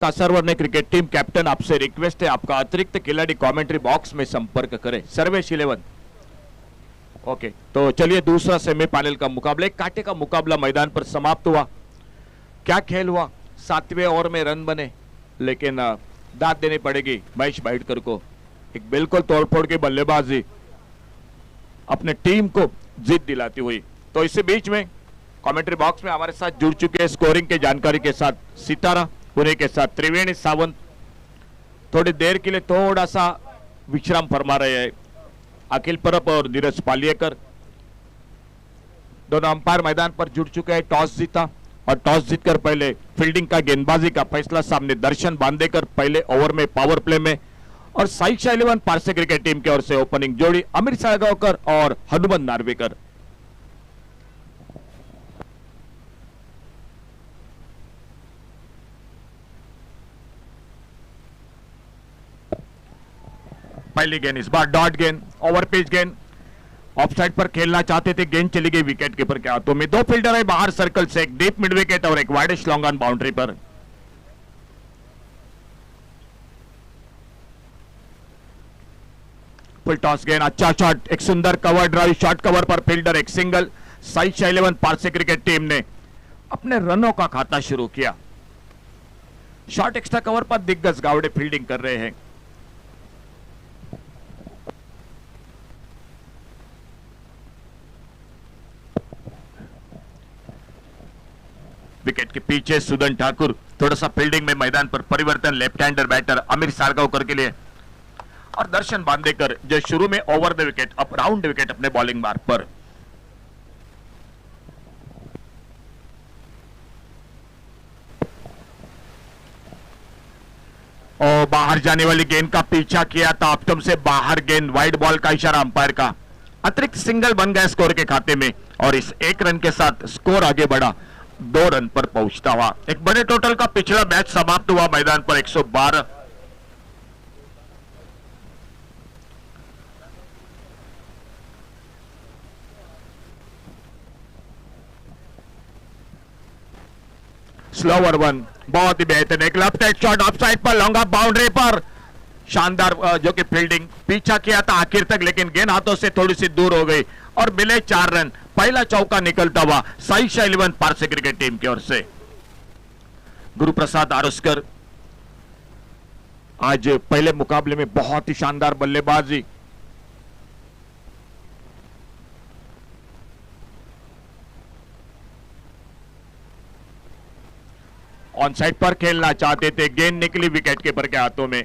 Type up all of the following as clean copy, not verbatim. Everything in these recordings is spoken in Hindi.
तासरवरने क्रिकेट टीम कैप्टन आपसे रिक्वेस्ट है, आपका अतिरिक्त खिलाड़ी कमेंट्री बॉक्स में संपर्क करें। सर्वेश 11। ओके, तो चलिए दूसरा सेमीफाइनल का मुकाबला, एक कांटे का मुकाबला मैदान पर समाप्त हुआ। क्या खेल हुआ, 7वें ओवर में रन बने, लेकिन दाद देनी पड़ेगी महेश भाईटकर को। एक बिल्कुल तोड़फोड़ की बल्लेबाजी अपने टीम को जीत दिलाती हुई। तो इसी बीच में कमेंट्री बॉक्स में हमारे साथ जुड़ चुके हैं स्कोरिंग के जानकारी के साथ सितारा, उन्हीं के साथ त्रिवेणी सावंत थोड़ी देर के लिए थोड़ा सा विश्राम फरमा रहे हैं। अखिल परब और नीरज पालियकर दोनों अंपायर मैदान पर जुड़ चुके हैं। टॉस जीता और टॉस जीतकर पहले फील्डिंग का गेंदबाजी का फैसला सामने दर्शन बांदेकर पहले ओवर में पावर प्ले में, और साई 11 पारसे क्रिकेट टीम की ओर से ओपनिंग जोड़ी अमीर साळगावकर और हनुमंत नार्वेकर। पहली गेंद इस बार डॉट गेंद, ओवर पिच गेंद, ऑफ साइड पर खेलना चाहते थे, गेंद चली गई विकेट कीपर के हाथों में। दो फील्डर है बाहर सर्कल से, एक डीप मिड विकेट और एक वाइडिश लॉन्ग ऑन बाउंड्री पर। फुल टॉस गेंद, अच्छा शॉट, एक सुंदर कवर ड्राइव, शॉर्ट कवर पर फील्डर एक single. Sai 11 Parsee cricket team ने अपने रनों का खाता शुरू किया। शॉर्ट एक्स्ट्रा कवर पर दिग्गज गावड़े फील्डिंग कर रहे हैं। विकेट के पीछे सुदन ठाकुर, थोड़ा सा फील्डिंग में मैदान पर परिवर्तन, लेफ्ट हैंडर बैटर अमीर साळगावकर के लिए, और दर्शन बांदेकर जो शुरू में ओवर द विकेट अब राउंड विकेट अपने बॉलिंग मार्क पर। और बाहर जाने वाली गेंद का पीछा किया था, ऑप्टम से बाहर गेंद, वाइड बॉल का इशारा अंपायर का। अतिरिक्त सिंगल बन गया स्कोर के खाते में, और इस एक रन के साथ स्कोर आगे बढ़ा 2 रन पर पहुंचता हुआ। एक बड़े टोटल का पिछला मैच समाप्त हुआ मैदान पर 112। स्लोवर वन, बहुत ही बेहतरीन, एक left hand shot of side पर, लॉन्ग ऑफ बाउंड्री पर, शानदार जो कि फील्डिंग, पीछा किया था आखिर तक, लेकिन गेंद हाथों से थोड़ी सी दूर हो गई और मिले 4 रन। पहला चौका निकलता हुआ साई 11 पारसे क्रिकेट टीम की ओर से। गुरुप्रसाद आरुस्कर आज पहले मुकाबले में बहुत ही शानदार बल्लेबाजी, ऑन साइड पर खेलना चाहते थे, गेंद निकली विकेट कीपर के हाथों में।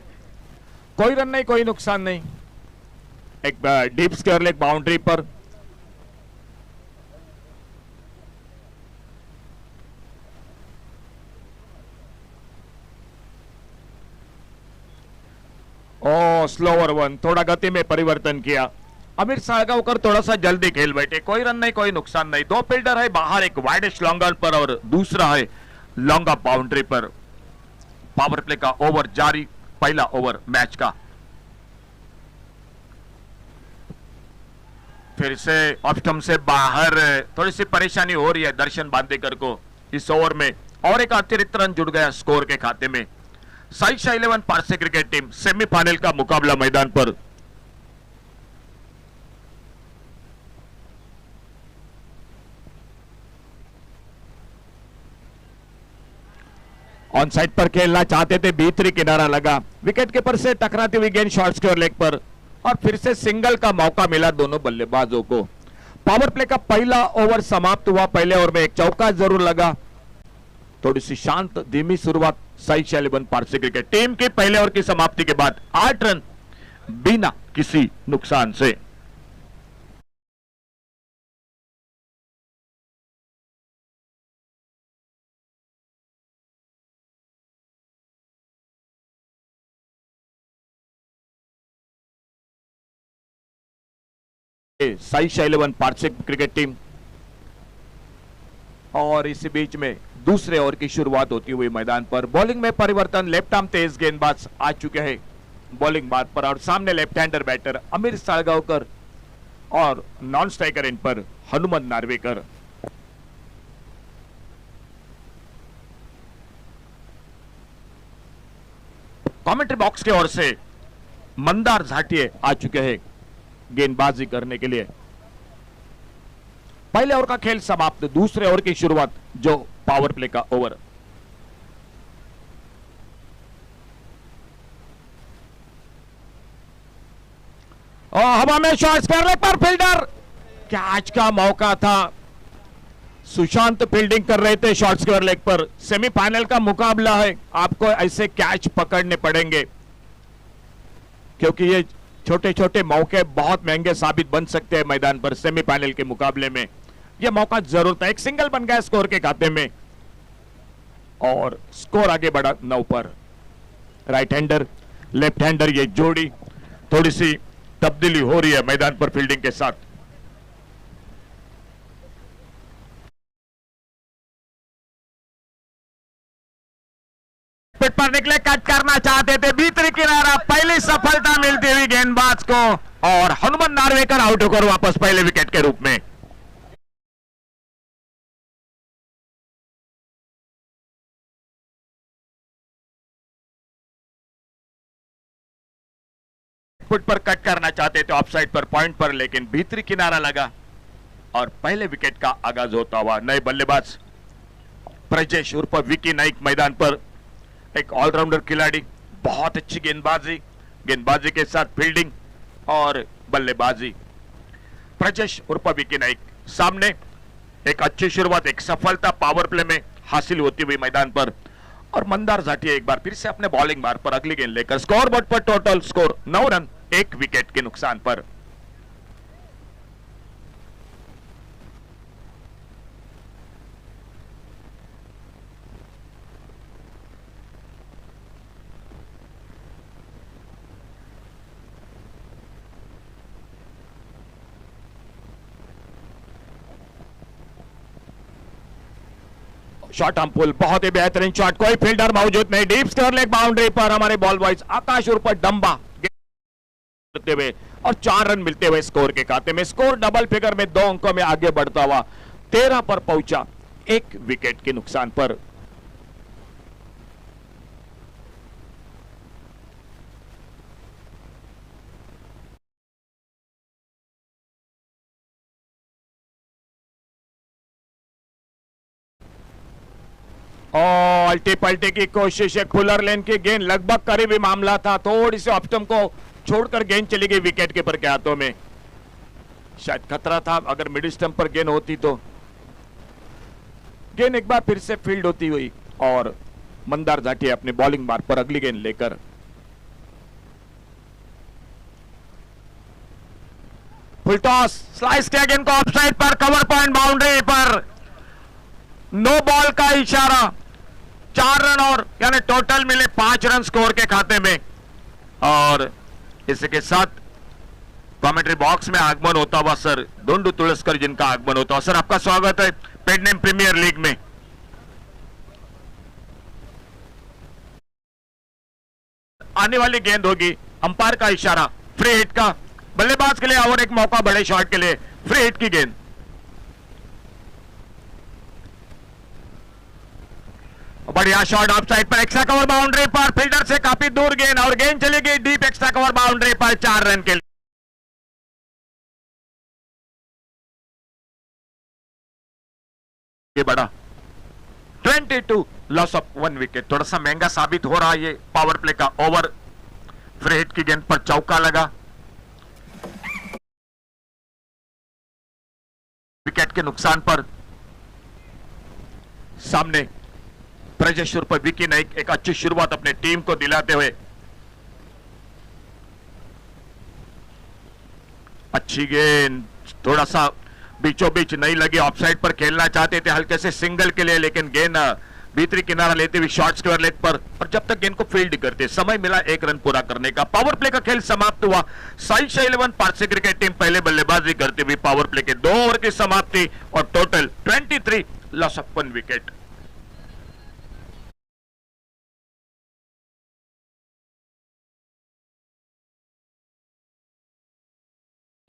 कोई रन नहीं, कोई नुकसान नहीं, एक डीप स्क्वायर लेग बाउंड्री पर। स्लोवर वन, थोड़ा गति में परिवर्तन किया, अमीर साळगावकर थोड़ा सा जल्दी खेल बैठे। कोई रन नहीं, कोई नुकसान नहीं। दो फील्डर है बाहर, एक वाइडिश लॉन्ग ऑन पर और दूसरा है लॉन्ग ऑफ बाउंड्री पर। पावर प्ले का ओवर जारी, पहला ओवर मैच का। फिर से ऑप्टम से बाहर, थोड़ी सी परेशानी हो रही है दर्शन बांदेकर को इस ओवर में, और एक अतिरिक्त रन जुड़ गया स्कोर के खाते में। Sai 11 Parsee cricket team semifinal का मुकाबला मैदान पर। ऑन साइड पर खेलना चाहते थे, भीतरी किनारा लगा, विकेट कीपर से टकराती हुई गेंद शॉर्ट स्क्वायर लेग पर, और फिर से सिंगल का मौका मिला दोनों बल्लेबाजों को। पावर प्ले का पहला ओवर समाप्त हुआ। पहले ओवर में एक चौका जरूर लगा। थोड़ी सी शांत धीमी शुरुआत साई 11 पारसे क्रिकेट टीम की पहले ओवर की समाप्ति के बाद 8 रन बिना किसी नुकसान से। साई 11 पारसे क्रिकेट टीम, और इसी बीच में दूसरे ओवर की शुरुआत होती हुई मैदान पर। बॉलिंग में परिवर्तन, लेफ्ट आर्म तेज गेंदबाज आ चुके हैं बॉलिंग बात पर, और सामने लेफ्ट हैंडर बैटर अमीर साळगावकर और नॉन स्ट्राइकर इन पर हनुमंत नार्वेकर। कमेंट्री बॉक्स की ओर से मंदार झाटिये आ चुके हैं गेंदबाजी करने के लिए। पहले ओवर का खेल समाप्त, दूसरे ओवर की शुरुआत, जो पावर प्ले का ओवर। और हवा में शॉट्स करने पर फील्डर, कैच का मौका था। सुशांत फील्डिंग कर रहे थे शॉर्ट स्क्वायर लेग पर। सेमीफाइनल का मुकाबला है, आपको ऐसे कैच पकड़ने पड़ेंगे क्योंकि ये छोटे छोटे मौके बहुत महंगे साबित बन सकते हैं मैदान पर। सेमीफाइनल के मुकाबले में यह मौका जरूर था। एक सिंगल बन गया स्कोर के खाते में और स्कोर आगे बढ़ा 9 पर। राइट हैंडर लेफ्ट हैंडर ये जोड़ी थोड़ी सी तब्दीली हो रही है मैदान पर फील्डिंग के साथ। पिट पर निकले, कट करना चाहते थे, भीतरी किनारा, पहली सफलता मिलती हुई गेंदबाज को और हनुमान नार्वेकर आउट होकर वापस पहले विकेट के रूप में। फुट पर कट करना चाहते थे ऑफ साइड पर, पॉइंट पर, लेकिन भीतरी किनारा लगा और पहले विकेट का आगाज होता हुआ नए बल्लेबाज प्रजेश उर्फ विकी नाइक मैदान पर। एक ऑलराउंडर खिलाड़ी, बहुत अच्छी गेंदबाजी के साथ फील्डिंग और बल्लेबाजी। प्रजेश उर्फ विकी नाइक सामने। एक अच्छी शुरुआत, एक सफलता पावर प्ले में हासिल होती हुई मैदान पर। और मंदार झाटिया एक बार फिर से अपने बॉलिंग मार्ग पर अगली गेंद लेकर स्कोर बोर्ड पर टोटल स्कोर 9 रन 1 विकेट के नुकसान पर। शॉट हम पुल, बहुत ही बेहतरीन शॉट, कोई फील्डर मौजूद नहीं, डीप स्क्वायर लेग बाउंड्री पर हमारे बॉल बॉयज आकाश उर्फ डंबा करते हुए और 4 रन मिलते हुए स्कोर के खाते में। स्कोर डबल फिगर में 2 अंकों में आगे बढ़ता हुआ 13 पर पहुंचा 1 विकेट के नुकसान पर। अल्टी पल्टी की कोशिश, एक फुलर लेन की गेंद, लगभग करीबी मामला था, थोड़ी सी ऑप्टम को छोड़कर गेंद चली गई विकेट कीपर के हाथों में। शायद खतरा था, अगर मिडिल स्टंप पर गेंद होती तो। गेंद एक बार फिर से फील्ड होती हुई और मंदार झाटिया अपने बॉलिंग मार्ग पर अगली गेंद लेकर। फुल टॉस, स्लाइस किया गेंद को ऑफसाइड पर, कवर पॉइंट बाउंड्री पर, नो बॉल का इशारा। 4 रन और यानी टोटल मिले 5 रन स्कोर के खाते में। और इसके साथ कमेंट्री बॉक्स में आगमन होता हुआ सर दोंडू तुलस्कर, जिनका आगमन होता हुआ। सर आपका स्वागत है पेड नेम प्रीमियर लीग में। आने वाली गेंद होगी, अंपायर का इशारा, फ्री हिट का, बल्लेबाज के लिए और एक मौका बड़े शॉट के लिए, फ्री हिट की गेंद। बढ़िया शॉट ऑफ साइड पर, एक्स्ट्रा कवर बाउंड्री पर, फील्डर से काफी दूर गेंद और गेंद चली गई डीप एक्स्ट्रा कवर बाउंड्री पर 4 रन के लिए। ये बड़ा 22 लॉस ऑफ 1 विकेट। थोड़ा सा महंगा साबित हो रहा है ये पावर प्ले का ओवर। फ्री हिट की गेंद पर चौका लगा, विकेट के नुकसान पर। सामने प्रजेश उर्फ विकी नाइक एक अच्छी शुरुआत अपने टीम को दिलाते हुए। अच्छी गेंद, थोड़ा सा बीचों बीच नहीं लगी, ऑफसाइड पर खेलना चाहते थे हल्के से सिंगल के लिए, लेकिन गेंद भीतरी किनारा लेते हुए शॉर्ट स्क्वायर लेग पर। और जब तक गेंद को फील्ड करते समय मिला 1 रन पूरा करने का। पावर प्ले का खेल समाप्त हुआ। साई 11 पारसी क्रिकेट टीम पहले बल्लेबाजी करते हुए पावर प्ले के 2 ओवर की समाप्ति और टोटल 23 लॉस ऑफ 1 विकेट।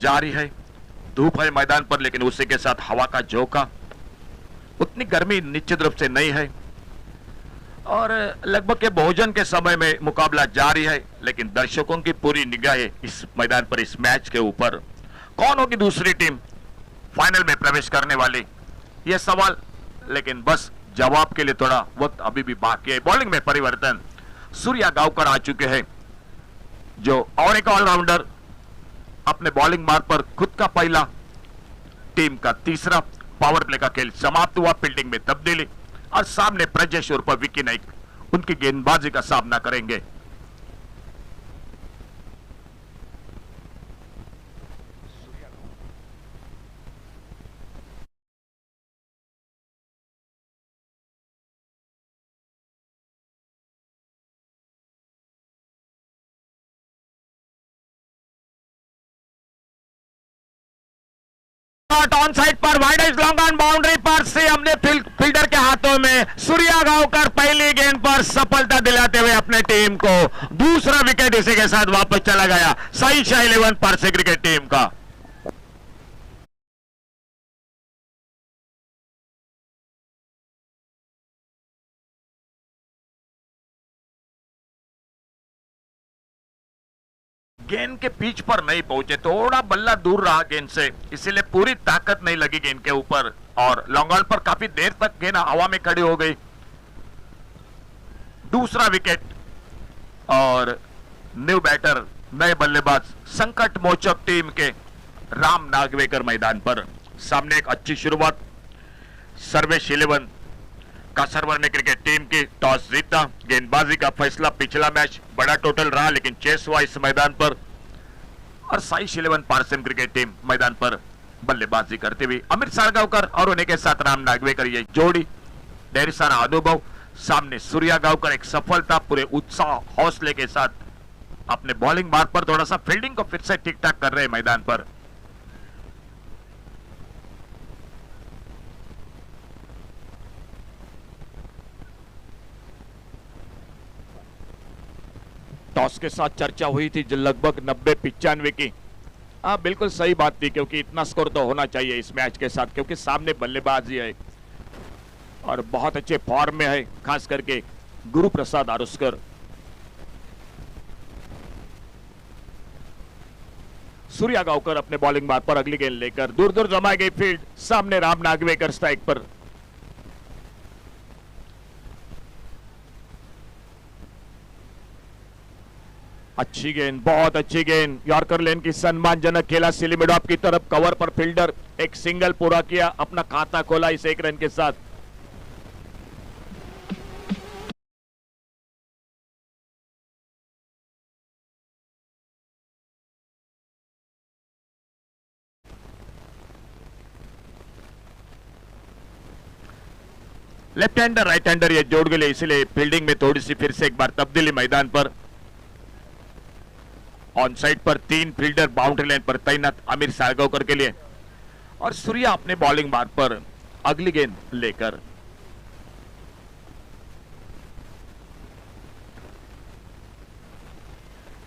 जारी है, धूप है मैदान पर, लेकिन उसी के साथ हवा का झोंका, उतनी गर्मी निश्चित रूप से नहीं है। और लगभग के भोजन के समय में मुकाबला जारी है, लेकिन दर्शकों की पूरी निगाहें इस मैदान पर, इस मैच के ऊपर। कौन होगी दूसरी टीम फाइनल में प्रवेश करने वाली, यह सवाल, लेकिन बस जवाब के लिए थोड़ा वक्त अभी भी बाकी है। बॉलिंग में परिवर्तन, सूर्या गांवकर आ चुके हैं, जो और एक ऑलराउंडर अपने बॉलिंग मार्ग पर खुद का पहला, टीम का तीसरा। पावर प्ले का खेल समाप्त हुआ, फील्डिंग में तब्दीली, और सामने ब्रजेश और विकी नाइक उनकी गेंदबाजी का सामना करेंगे। ऑन साइड पर wide is long on boundary पर से हमने फील्डर के हाथों में सूर्या गांवकर पहली गेंद पर सफलता दिलाते हुए अपने टीम को दूसरा विकेट इसी के साथ वापस चला गया। सही 11 पर से क्रिकेट टीम का। गेंद के पिच पर नहीं पहुंचे, थोड़ा बल्ला दूर रहा गेंद से, इसीलिए पूरी ताकत नहीं लगी गेंद के ऊपर, और लॉन्ग ऑन पर काफी देर तक गेंद हवा में खड़ी हो गई। दूसरा विकेट, और न्यू बैटर, नए बल्लेबाज, संकट मोचक टीम के राम नागवेकर मैदान पर। सामने एक अच्छी शुरुआत, सर्वेश 11 कासरवर ने क्रिकेट टीम की टॉस जीता। गेंदबाजी का फैसला पिछला मैच बड़ा टोटल रहा, लेकिन चेस हुआ इस मैदान पर, और साई 11 पारसिम क्रिकेट टीम मैदान पर बल्लेबाजी करते हुए। अमित सारगावकर और उन्हीं के साथ राम नागवेकर, ये जोड़ी, ढेर सारा अनुभव। सामने सूर्या गांवकर एक सफलता, पूरे उत्साह हौसले के साथ अपने बॉलिंग मार्ग पर, थोड़ा सा फील्डिंग को फिर से ठीक ठाक कर रहे हैं मैदान पर। टॉस के साथ चर्चा हुई थी जो लगभग 90-95 की। हाँ, बिल्कुल सही बात थी, क्योंकि इतना स्कोर तो होना चाहिए इस मैच के साथ, क्योंकि सामने बल्लेबाजी है और बहुत अच्छे फॉर्म में है, खास करके गुरु प्रसाद आरुस्कर। सूर्या गांवकर अपने बॉलिंग मार्ग पर अगली गेंद लेकर दूर दूर जमाई गई फील्ड, सामने राम नागवेकर स्ट्राइक पर। अच्छी गेंद, बहुत अच्छी गेंद, यॉर्कर लेन की सम्मानजनक खेला सिली मिड ऑफ की तरफ, कवर पर फील्डर एक सिंगल पूरा किया, अपना खाता खोला इस एक रन के साथ। लेफ्ट हैंडर राइट हैंडर ये जोड़ गए, इसलिए फील्डिंग में थोड़ी सी फिर से एक बार तब्दीली मैदान पर। ऑन साइड पर 3 फील्डर बाउंड्री लाइन पर तैनात अमीर सारगावकर के लिए, और सूर्या अपने बॉलिंग मार्ग पर अगली गेंद लेकर।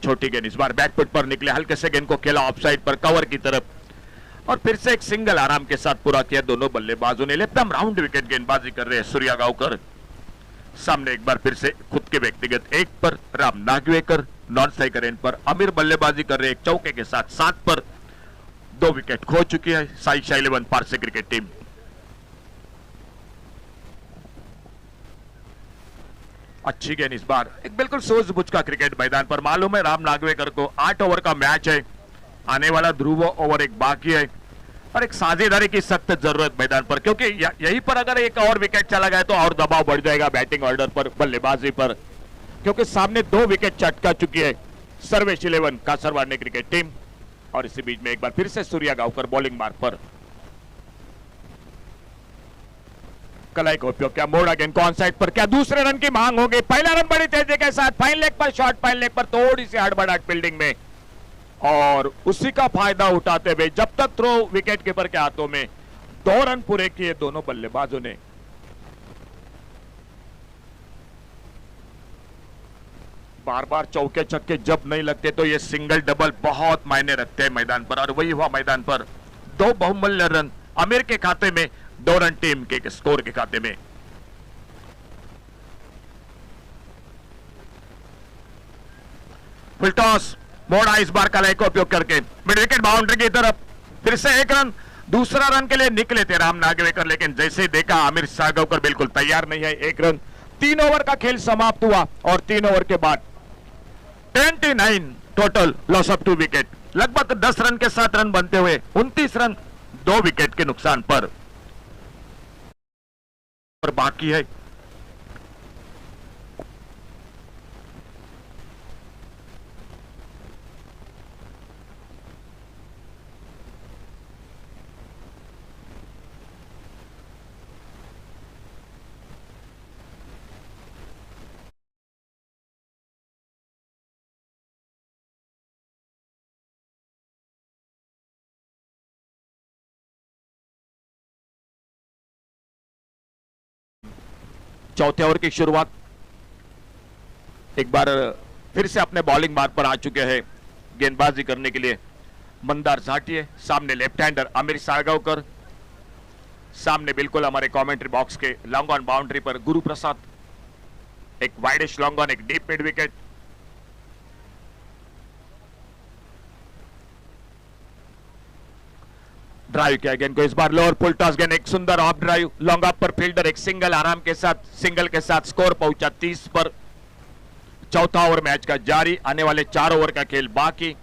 छोटी गेंद इस बार बैकफुट पर निकले, हल्के से गेंद को खेला ऑफ साइड पर कवर की तरफ, और फिर से एक सिंगल आराम के साथ पूरा किया दोनों बल्लेबाजों ने। लेफ्ट आर्म राउंड विकेट गेंदबाजी कर रहे हैं सूर्या गांवकर। सामने एक बार फिर से खुद के व्यक्तिगत 1 पर Ram Nagwekar, non striker end पर अमीर बल्लेबाजी कर रहे एक चौके के साथ 7 पर 2 विकेट खो चुकी है साई 11 पारसे क्रिकेट टीम। अच्छी गेंद इस बार, एक बिल्कुल सूझबूझ का क्रिकेट मैदान पर। मालूम है राम नागवेकर को 8 ओवर का मैच है, आने वाला ध्रुव ओवर एक बाकी है, और एक साझेदारी की सख्त जरूरत मैदान पर, क्योंकि यहीं पर अगर एक और विकेट चला गया तो और दबाव बढ़ जाएगा बैटिंग ऑर्डर पर, बल्लेबाजी पर, क्योंकि सामने 2 विकेट चटका चुकी है सर्वेश 11 कासरवाड़ ने क्रिकेट टीम। और इसी बीच में एक बार फिर से सूर्या गांवकर बॉलिंग मार्ग पर, कलाई का उपयोग क्या, मोड़ा गेंद को ऑन साइड पर, क्या दूसरे रन की मांग होगी। पहला रन बड़ी तेजी के साथ, फाइन लेग पर शॉट, फाइन लेग पर थोड़ी सी हड़बड़ाहट फील्डिंग में, और उसी का फायदा उठाते हुए जब तक थ्रो विकेट कीपर के हाथों में 2 रन पूरे किए दोनों बल्लेबाजों ने। बार बार चौके छक्के जब नहीं लगते तो ये सिंगल डबल बहुत मायने रखते हैं मैदान पर, और वही हुआ मैदान पर। 2 बहुमूल्य रन आमिर के खाते में, 2 रन टीम के स्कोर के खाते में। फुल टॉस मोड़ा इस बार कलाई का उपयोग करके मिड विकेट बाउंड्री की तरफ, फिर से एक रन, दूसरा रन के लिए निकले थे राम नागवेकर, लेकिन जैसे देखा आमिर सागवकर बिल्कुल तैयार नहीं है। एक रन, 3 ओवर का खेल समाप्त हुआ और 3 ओवर के बाद 29 टोटल लॉस ऑफ 2 विकेट। लगभग 10 रन के साथ रन बनते हुए 29 रन 2 विकेट के नुकसान पर बाकी है। चौथे ओवर की शुरुआत, एक बार फिर से अपने बॉलिंग मार्ग पर आ चुके हैं गेंदबाजी करने के लिए मंदार झाटिये, सामने लेफ्ट हैंडर आमिर सागवकर, सामने बिल्कुल हमारे कमेंट्री बॉक्स के लॉन्ग ऑन बाउंड्री पर गुरु प्रसाद, एक वाइडिश लॉन्ग ऑन, एक डीप मिड विकेट। ड्राइव किया गेंद को, इस बार लोअर फुल टॉस गेंद, एक सुंदर ऑफ ड्राइव लॉन्ग ऑफ पर फील्डर एक सिंगल आराम के साथ, सिंगल के साथ स्कोर पहुंचा 30 पर। चौथा ओवर मैच का जारी, आने वाले 4 ओवर का खेल बाकी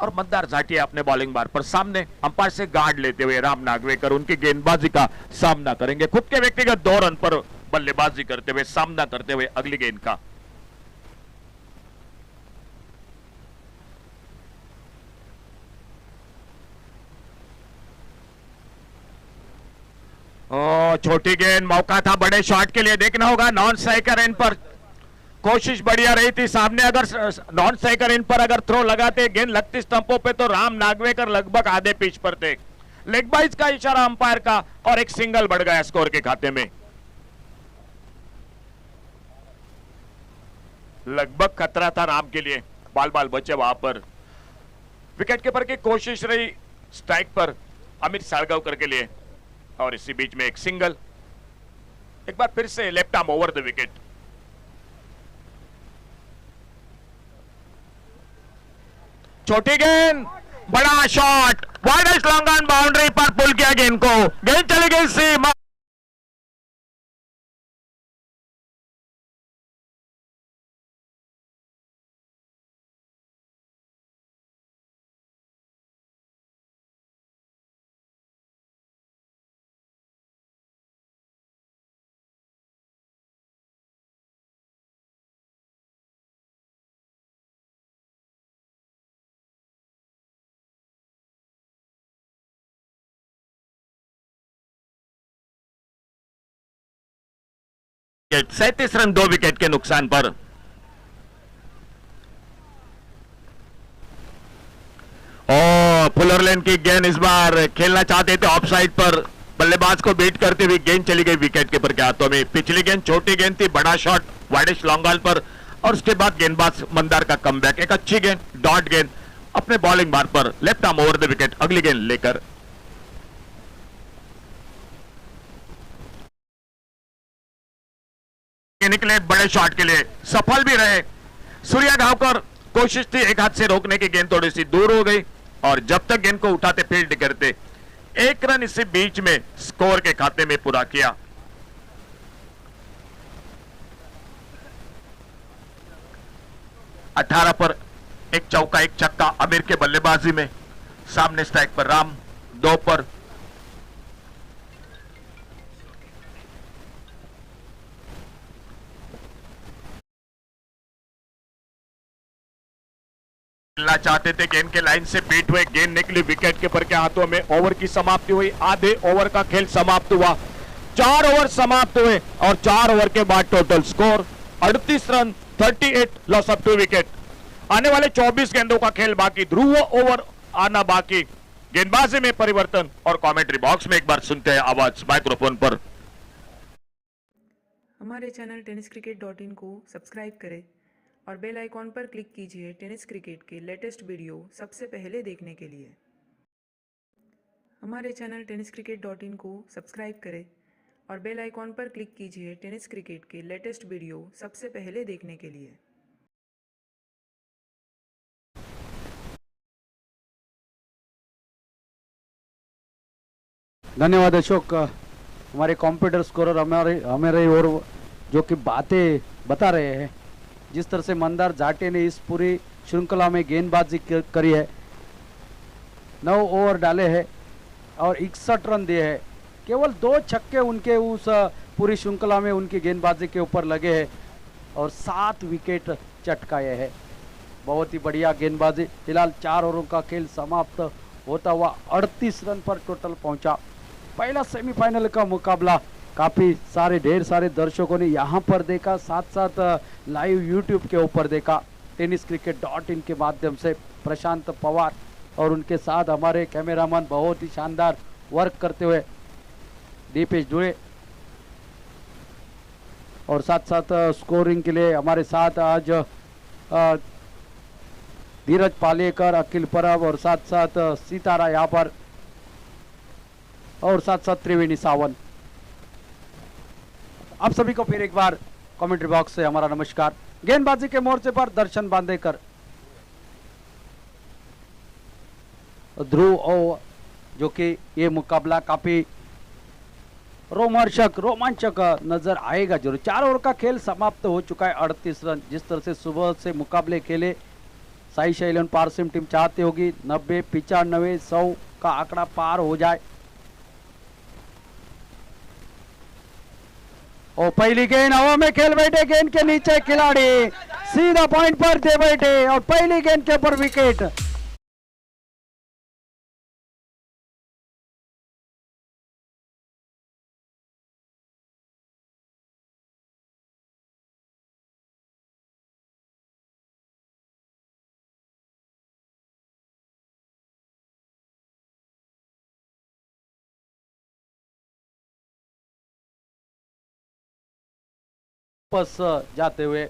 और मंदार झाटिया अपने बॉलिंग बार पर सामने अंपायर से गार्ड लेते हुए राम नागवेकर उनकी गेंदबाजी का सामना करेंगे, खुद के व्यक्तिगत 2 रन पर बल्लेबाजी करते हुए सामना करते हुए अगली गेंद का। छोटी गेंद, मौका था बड़े शॉट के लिए, देखना होगा नॉन स्ट्राइकर एंड पर कोशिश बढ़िया रही थी सामने, अगर नॉन स्ट्राइकर एंड पर अगर थ्रो लगाते गेंद लगती स्टंपों पे तो राम नागवेकर लगभग आधे पिच पर थे। लेग बाइज का इशारा अंपायर का और एक सिंगल बढ़ गया स्कोर के खाते में। लगभग खतरा था राम के लिए, बाल बाल बचे वहां पर। विकेट कीपर की कोशिश रही स्ट्राइक पर आमिर सागवकर के लिए और इसी बीच में एक सिंगल, एक बार फिर से left arm over the wicket. छोटी गेंद, बड़ा shot, widest long on boundary पर पुल किया गेंद को, गेंद चली गई सीमा। विकेट 37 रन 2 विकेट के नुकसान पर। फुलर लेन की गेंद इस बार खेलना चाहते थे ऑफ साइड पर, बल्लेबाज को बीट करते हुए गेंद चली गई विकेट कीपर के हाथों में। पिछली गेंद छोटी गेंद थी, बड़ा शॉट वाइडिश लॉन्ग ऑन पर और उसके बाद गेंदबाज मंदार का कमबैक, एक अच्छी गेंद डॉट गेंद अपने बॉलिंग बार पर left arm over the wicket, अगली गेंद लेकर निकले बड़े शॉट के लिए, सफल भी रहे। सूर्या गांवकर कोशिश थी एक हाथ से रोकने की, गेंद थोड़ी सी दूर हो गई और जब तक गेंद को उठाते फील्ड करते, एक रन इसी बीच में स्कोर के खाते में पूरा किया। अठारह पर एक चौका एक छक्का आमिर के बल्लेबाजी में, सामने स्ट्राइक पर राम, 2 पर खेलना चाहते थे, गेंद के लाइन से बीट हुए, गेंद निकली विकेट कीपर के हाथों में, ओवर की समाप्ति हुई, आधे ओवर का खेल समाप्त हुआ, 4 ओवर समाप्त हुए और 4 ओवर के बाद total score 38 run 38 loss of 2 wicket. आने वाले 24 गेंदों का खेल बाकी, ध्रुव ओवर आना बाकी, गेंदबाजी में परिवर्तन और कमेंट्री बॉक्स में एक बार सुनते हैं आवाज माइक्रोफोन पर। हमारे चैनल tenniscricket.in को सब्सक्राइब करें और बेल आइकॉन पर क्लिक कीजिए टेनिस क्रिकेट के लेटेस्ट वीडियो सबसे पहले देखने के लिए। हमारे चैनल tenniscricket.in को सब्सक्राइब करें और बेल आइकॉन पर क्लिक कीजिए टेनिस क्रिकेट के लेटेस्ट वीडियो सबसे पहले देखने के लिए। धन्यवाद अशोक। हमारे कंप्यूटर स्कोरर हमारे हमारे और जो कि बातें बता रहे हैं, जिस तरह से मंदार जाटे ने इस पूरी श्रृंखला में गेंदबाजी करी है, 9 ओवर डाले हैं और 61 रन दिए हैं। केवल 2 छक्के उनके उस पूरी श्रृंखला में उनकी गेंदबाजी के ऊपर लगे हैं और 7 विकेट चटकाए हैं। बहुत ही बढ़िया गेंदबाजी। फिलहाल 4 ओवरों का खेल समाप्त होता हुआ 38 रन पर टोटल पहुंचा। पहला सेमीफाइनल का मुकाबला काफी सारे ढेर सारे दर्शकों ने यहाँ पर देखा, साथ साथ लाइव यूट्यूब के ऊपर देखा, tenniscricket.in के माध्यम से। प्रशांत पवार और उनके साथ हमारे कैमरामैन बहुत ही शानदार वर्क करते हुए दीपेश दुबे, और साथ साथ स्कोरिंग के लिए हमारे साथ आज धीरज पालेकर, अखिल परब और साथ साथ सितारा यहाँ पर, और साथ साथ त्रिवेणी सावंत। आप सभी को फिर एक बार कमेंट्री बॉक्स से हमारा नमस्कार। गेंदबाजी के मोर्चे पर दर्शन बांदेकर, ध्रुव और जो कि ये मुकाबला काफी रोमांचक नजर आएगा जरूर। 4 ओवर का खेल समाप्त हो चुका है, 38 रन। जिस तरह से सुबह से मुकाबले खेले, साई शैलन पारसिम टीम चाहती होगी 90, 95, 100 का आंकड़ा पार हो जाए। और पहली गेंद हवा में खेल बैठे, गेंद के नीचे खिलाड़ी सीधा पॉइंट पर दे बैठे और पहली गेंद के ऊपर विकेट। वापस जाते हुए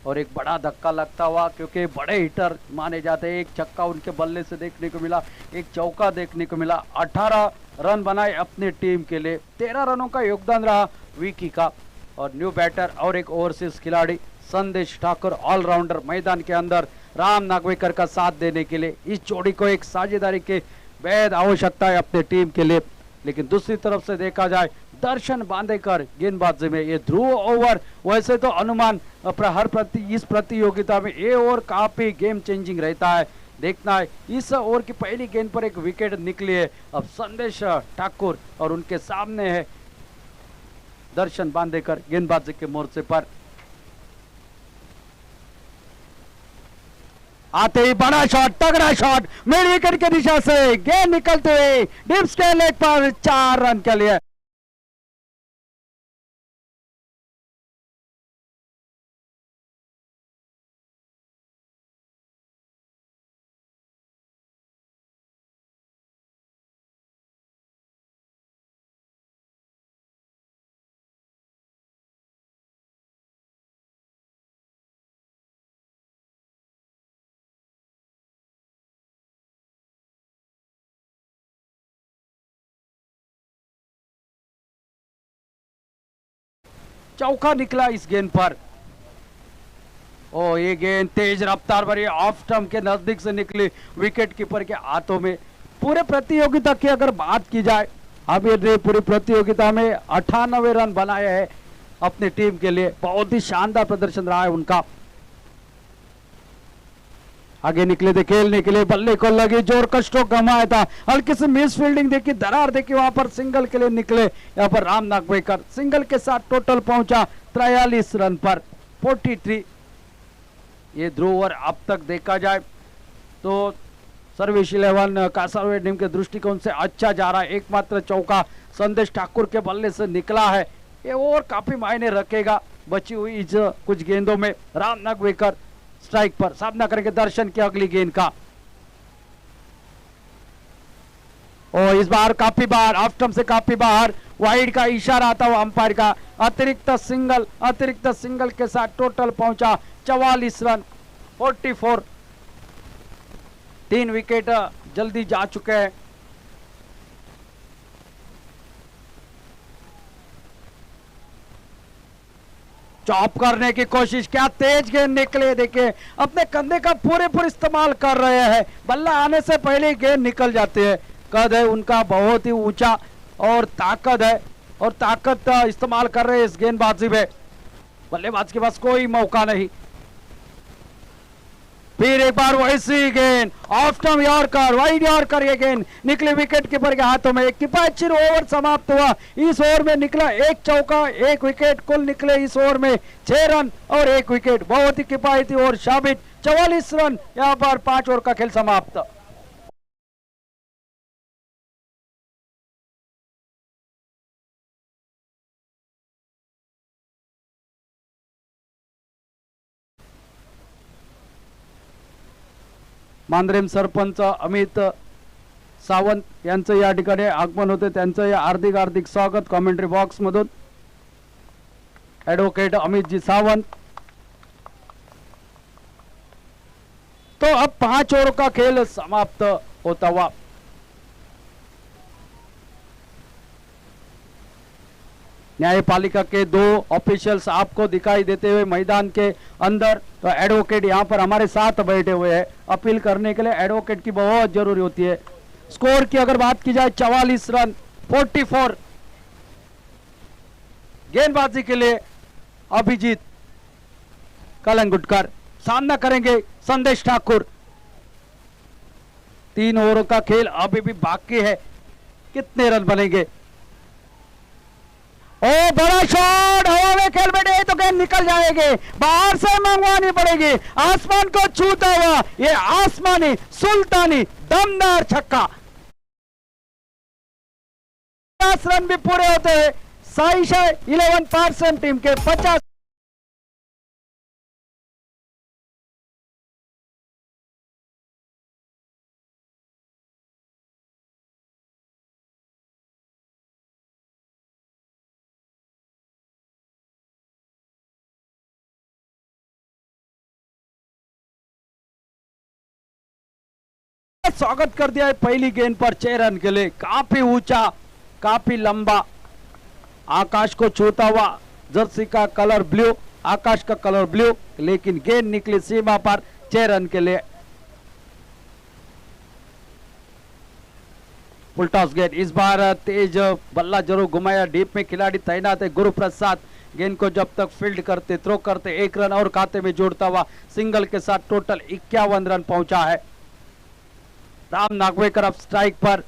और एक बड़ा धक्का लगता हुआ, क्योंकि बड़े हिटर माने जाते हैं। एक छक्का उनके बल्ले से देखने को मिला, एक चौका देखने को मिला। 18 रन बनाए अपनी टीम के लिए। 13 रनों का योगदान रहा विकी का। और न्यू बैटर और एक ओवरसीज खिलाड़ी संदेश ठाकुर ऑलराउंडर मैदान के अंदर राम नागवेकर का साथ देने के लिए। इस जोड़ी को एक साझेदारी की बेहद आवश्यकता है अपनी टीम के लिए। लेकिन दूसरी तरफ से देखा जाए, दर्शन बांदेकर गेंदबाजी में ये ध्रुव ओवर, वैसे तो अनुमान इस प्रतियोगिता में ये ओवर काफी गेम चेंजिंग रहता है। देखना है, इस ओवर की पहली गेंद पर एक विकेट निकली है। अब संदेश ठाकुर और उनके सामने है दर्शन बांदेकर गेंदबाजी के मोर्चे पर। आते ही बड़ा शॉट, तगड़ा शॉट, मिड विकेट के दिशा से गेंद निकलते हुए डिप्स के लेग पर 4 रन के लिए। चौका निकला इस गेंद पर। ओ ये गेंद तेज रफ्तार भरी ऑफ स्टंप के नजदीक से निकली विकेट कीपर के हाथों में। पूरे प्रतियोगिता की अगर बात की जाए, आमिर ने पूरी प्रतियोगिता में 98 रन बनाए हैं अपनी टीम के लिए। बहुत ही शानदार प्रदर्शन रहा है उनका। आगे निकले थे खेलने के लिए, बल्ले को लगी जोर का स्ट्रोक गंवाया था, हल्की सी मिस फील्डिंग देखी, दरार देखी, वहां पर सिंगल के लिए निकले। यहाँ पर राम नागवेकर सिंगल के साथ टोटल पहुंचा 43 रन पर 43। ये ध्रुव ओवर अब तक देखा जाए तो सर्विस 11 कासारवे टीम के दृष्टिकोण से अच्छा जा रहा है। एकमात्र चौका संदेश ठाकुर के बल्ले से निकला है, ये ओवर काफी मायने रखेगा बची हुई इस कुछ गेंदों में। राम नागवेकर स्ट्राइक पर सामना करेंगे दर्शन की अगली गेंद का। और इस बार काफी बाहर, ऑफ स्टंप से काफी बाहर, वाइड का इशारा आता हुआ अंपायर का। अतिरिक्त सिंगल के साथ टोटल पहुंचा 44 रन 44। 3 विकेट जल्दी जा चुके हैं। चॉप करने की कोशिश, क्या तेज गेंद निकले, देखिए अपने कंधे का पूरे इस्तेमाल कर रहे हैं। बल्ला आने से पहले गेंद निकल जाती है। कद है उनका बहुत ही ऊंचा और ताकत है और ताकत इस्तेमाल कर रहे हैं इस गेंदबाजी में। बल्लेबाज के पास कोई मौका नहीं। फिर एक बार वैसी गेंद of term yorker, wide yorker, ये गेंद निकले विकेट कीपर के हाथों में। एक किफायती ओवर समाप्त हुआ। इस ओवर में निकला एक चौका, एक विकेट, कुल निकले इस ओवर में 6 रन और 1 विकेट। बहुत ही किफायती ओवर साबित। 44 रन यहां पर 5 ओवर का खेल समाप्त। मांद्रेम सरपंच अमित सावंत यांचं या ठिकाणी आगमन होते, त्यांचं या हार्दिक हार्दिक स्वागत कमेंट्री बॉक्स मधून। एडवोकेट अमित जी सावंत। तो अब 5 ओवर का खेल समाप्त होता हुआ। न्यायपालिका के 2 ऑफिशियल्स आपको दिखाई देते हुए मैदान के अंदर। तो एडवोकेट यहाँ पर हमारे साथ बैठे हुए हैं। अपील करने के लिए एडवोकेट की बहुत जरूरी होती है। स्कोर की अगर बात की जाए 44 रन 44। गेंदबाजी के लिए अभिजीत कलंगुटकर, सामना करेंगे संदेश ठाकुर। 3 ओवरों का खेल अभी भी बाकी है। कितने रन बनेंगे? ओ बड़ा शॉट, हवा में खेल बैठे तो गेंद निकल जाएगी, बाहर से मंगवानी पड़ेगी। आसमान को छूता हुआ ये आसमानी सुल्तानी दमदार छक्का। 50 रन भी पूरे होते हैं। साइशा 11% टीम के 50। स्वागत कर दिया है पहली गेंद पर 6 रन के लिए। काफी ऊंचा, काफी लंबा, आकाश को छूता हुआ। जर्सी का कलर ब्लू, आकाश का कलर ब्लू, लेकिन गेंद निकली सीमा पर 6 रन के लिए। फुल टॉस गेंद। इस बार तेज बल्ला जरूर घुमाया। डीप में खिलाड़ी तैनात है गुरु प्रसाद। गेंद को जब तक फील्ड करते, थ्रो करते, 1 रन और खाते में जोड़ता हुआ सिंगल के साथ टोटल 51 रन पहुंचा है। राम नागवेकर अब स्ट्राइक पर।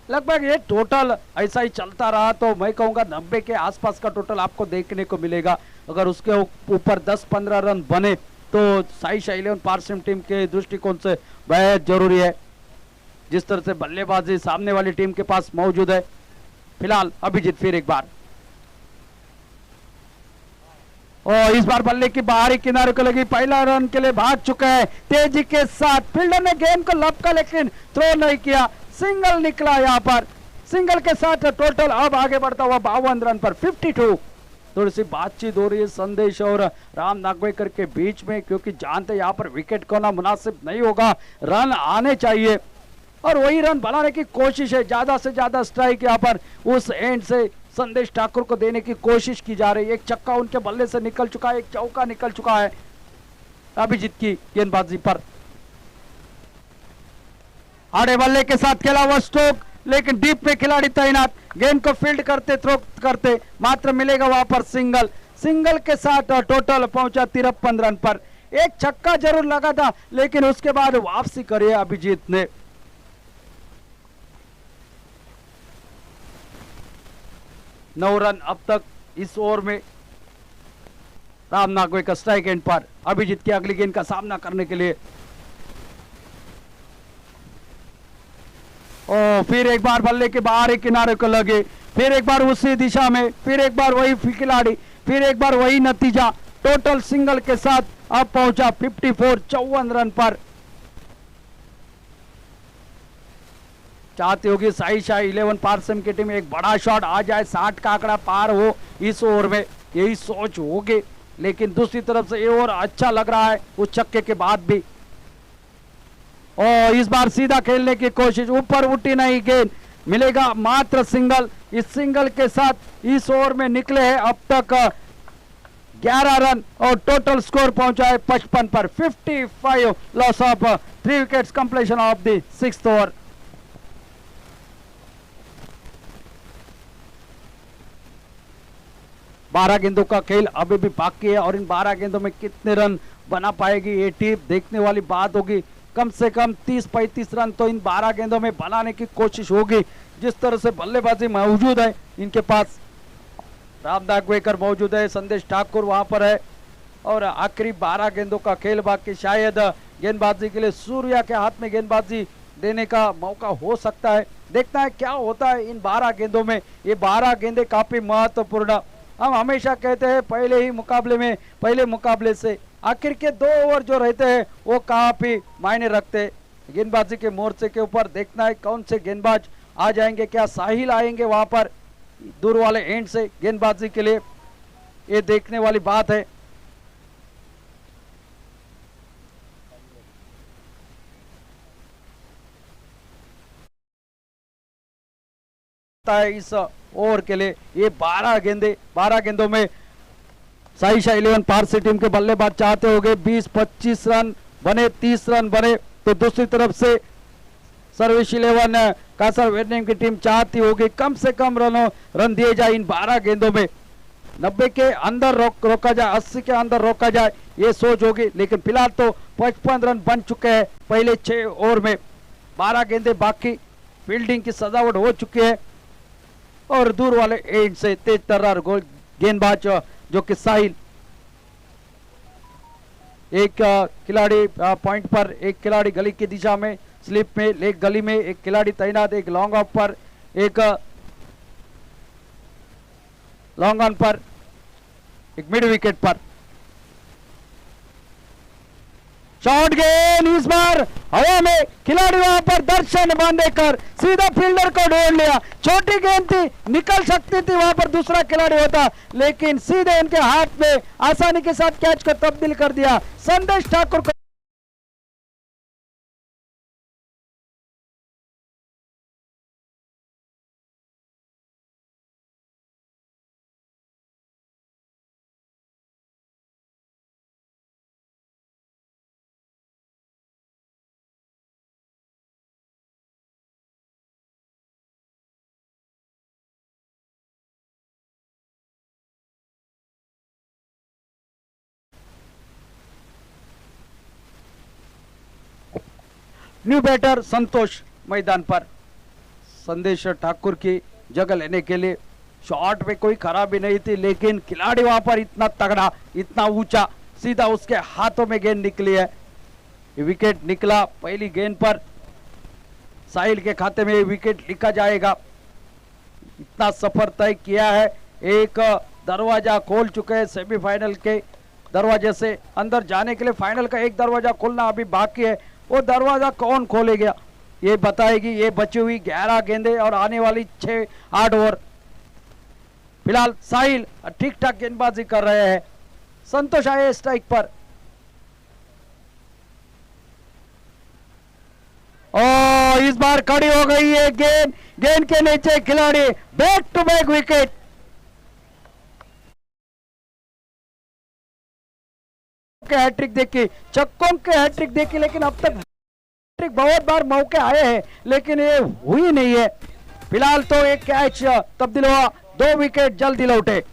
लगभग ये टोटल ऐसा ही चलता रहा तो मैं कहूंगा 90 के आसपास का टोटल आपको देखने को मिलेगा। अगर उसके ऊपर 10-15 रन बने तो साइशा 11% टीम के दृष्टिकोण से बेहद जरूरी है। जिस तरह से बल्लेबाजी सामने वाली टीम के पास मौजूद है। फिलहाल अभिजीत फिर एक बार, और इस बार बल्ले की बाहरी किनारे को लगी। पहला रन के लिए भाग चुका है तेजी के साथ। फील्डर ने गेंद को लपका लेकिन थ्रो नहीं किया। सिंगल निकला यहाँ पर। सिंगल के साथ टोटल अब आगे बढ़ता हुआ 52 रन पर 52। थोड़ी सी बातचीत हो रही है संदेश और राम नागवेकर के बीच में, क्योंकि जानते यहाँ पर विकेट खोना मुनासिब नहीं होगा। रन आने चाहिए और वही रन बनाने की कोशिश है। ज्यादा से ज्यादा स्ट्राइक यहाँ पर उस एंड से संदेश ठाकुर को देने की कोशिश की जा रही है। एक छक्का उनके बल्ले से निकल चुका है, एक चौका निकल चुका है अभिजीत की गेंदबाजी पर। आड़े बल्ले के साथ खेला हुआ स्ट्रोक, लेकिन डीप में खिलाड़ी तैनात। गेंद को फील्ड करते, थ्रो करते, मात्र मिलेगा वहां पर सिंगल। सिंगल के साथ टोटल पहुंचा 53 रन पर। एक छक्का जरूर लगा था, लेकिन उसके बाद वापसी करी अभिजीत ने। नौ रन अब तक इस ओवर में। राम नागवेकर स्ट्राइक एंड पर। अभिजीत की अगली गेंद का सामना करने के लिए फिर एक बार बल्ले के बाहरी किनारे को लगे, फिर एक बार उसी दिशा में, फिर एक बार वही खिलाड़ी, फिर एक बार वही नतीजा। टोटल सिंगल के साथ अब पहुंचा 54 रन पर। चाहती होगी साइशा 11% की टीम एक बड़ा शॉट आ जाए, 60 का आंकड़ा पार हो इस ओवर में, यही सोच होगी। लेकिन दूसरी तरफ से ये ओवर अच्छा लग रहा है उस छक्के के बाद भी। और इस बार सीधा खेलने की कोशिश, ऊपर उठी नहीं गेंद, मिलेगा मात्र सिंगल। इस सिंगल के साथ इस ओवर में निकले हैं अब तक 11 रन और टोटल स्कोर पहुंचा है 55 पर। 55 loss of 3 wickets, completion of the 6th over. 12 गेंदों का खेल अभी भी बाकी है और इन 12 गेंदों में कितने रन बना पाएगी ये टीम देखने वाली बात होगी। कम से कम 30-35 रन तो इन 12 गेंदों में बनाने की कोशिश होगी। जिस तरह से बल्लेबाजी मौजूद है इनके पास, राम नागवेकर मौजूद है, संदेश ठाकुर वहां पर है और आखिरी 12 गेंदों का खेल बाकी। शायद गेंदबाजी के लिए सूर्या के हाथ में गेंदबाजी देने का मौका हो सकता है। देखना है क्या होता है इन 12 गेंदों में। ये 12 गेंदें काफी महत्वपूर्ण, हम हमेशा कहते हैं पहले मुकाबले से आखिर के 2 ओवर जो रहते हैं वो काफी मायने रखते हैं गेंदबाजी के मोर्चे के ऊपर। देखना है कौन से गेंदबाज आ जाएंगे, क्या साहिल आएंगे वहां पर दूर वाले एंड से गेंदबाजी के लिए, ये देखने वाली बात है। इस ओवर के लिए ये 12 गेंदों में साइशा 11 पारसी टीम के बल्लेबाज चाहते होंगे 20-25 रन बने, 30 रन बने, तो दूसरी तरफ से सर्विस 11 कासर वेटनेम की टीम चाहती होगी कम से कम रन दिए जाए इन 12 गेंदों में। 90 के अंदर रोका जाए, 80 के अंदर रोका जाए, ये सोच होगी। लेकिन फिलहाल तो 55 रन बन चुके हैं पहले 6 ओवर में। 12 गेंदें बाकी, फील्डिंग की सजावट हो चुकी है और दूर वाले एंड से तेज तर्रार गेंदबाज जो कि साहिल, एक खिलाड़ी पॉइंट पर, एक खिलाड़ी गली की दिशा में स्लिप में, एक गली में एक खिलाड़ी तैनात, एक लॉन्ग ऑफ पर, एक लॉन्ग ऑन पर, एक मिड विकेट पर। शॉर्ट गेंद इस बार हवा में, खिलाड़ी वहां पर दर्शन बांधेकर सीधा फील्डर को ढूंढ लिया। छोटी गेंद थी, निकल सकती थी, वहां पर दूसरा खिलाड़ी होता, लेकिन सीधे इनके हाथ में आसानी के साथ कैच को तब्दील कर दिया संदेश ठाकुर को। न्यू बैटर संतोष मैदान पर, संदेश ठाकुर की जगह लेने के लिए। शॉट में कोई खराबी नहीं थी, लेकिन खिलाड़ी वहां पर इतना तगड़ा, इतना ऊंचा, सीधा उसके हाथों में गेंद निकली है। विकेट निकला पहली गेंद पर, साहिल के खाते में विकेट लिखा जाएगा। इतना सफर तय किया है, एक दरवाजा खोल चुके हैं सेमीफाइनल के दरवाजे से अंदर जाने के लिए। फाइनल का एक दरवाजा खोलना अभी बाकी है, वो दरवाजा कौन खोलेगा ये बताएगी ये बची हुई 11 गेंदें और आने वाली 6-8 ओवर। फिलहाल साहिल ठीक ठाक गेंदबाजी कर रहे हैं, संतोष आए स्ट्राइक पर। और इस बार खड़ी हो गई है गेंद के नीचे खिलाड़ी, back to back wicket. Hat trick देखी, छक्कों के हैट्रिक देखी, लेकिन अब तक हैट्रिक बहुत बार मौके आए हैं लेकिन ये हुई नहीं है। फिलहाल तो एक कैच तब्दील हुआ, 2 विकेट जल्दी लौटे।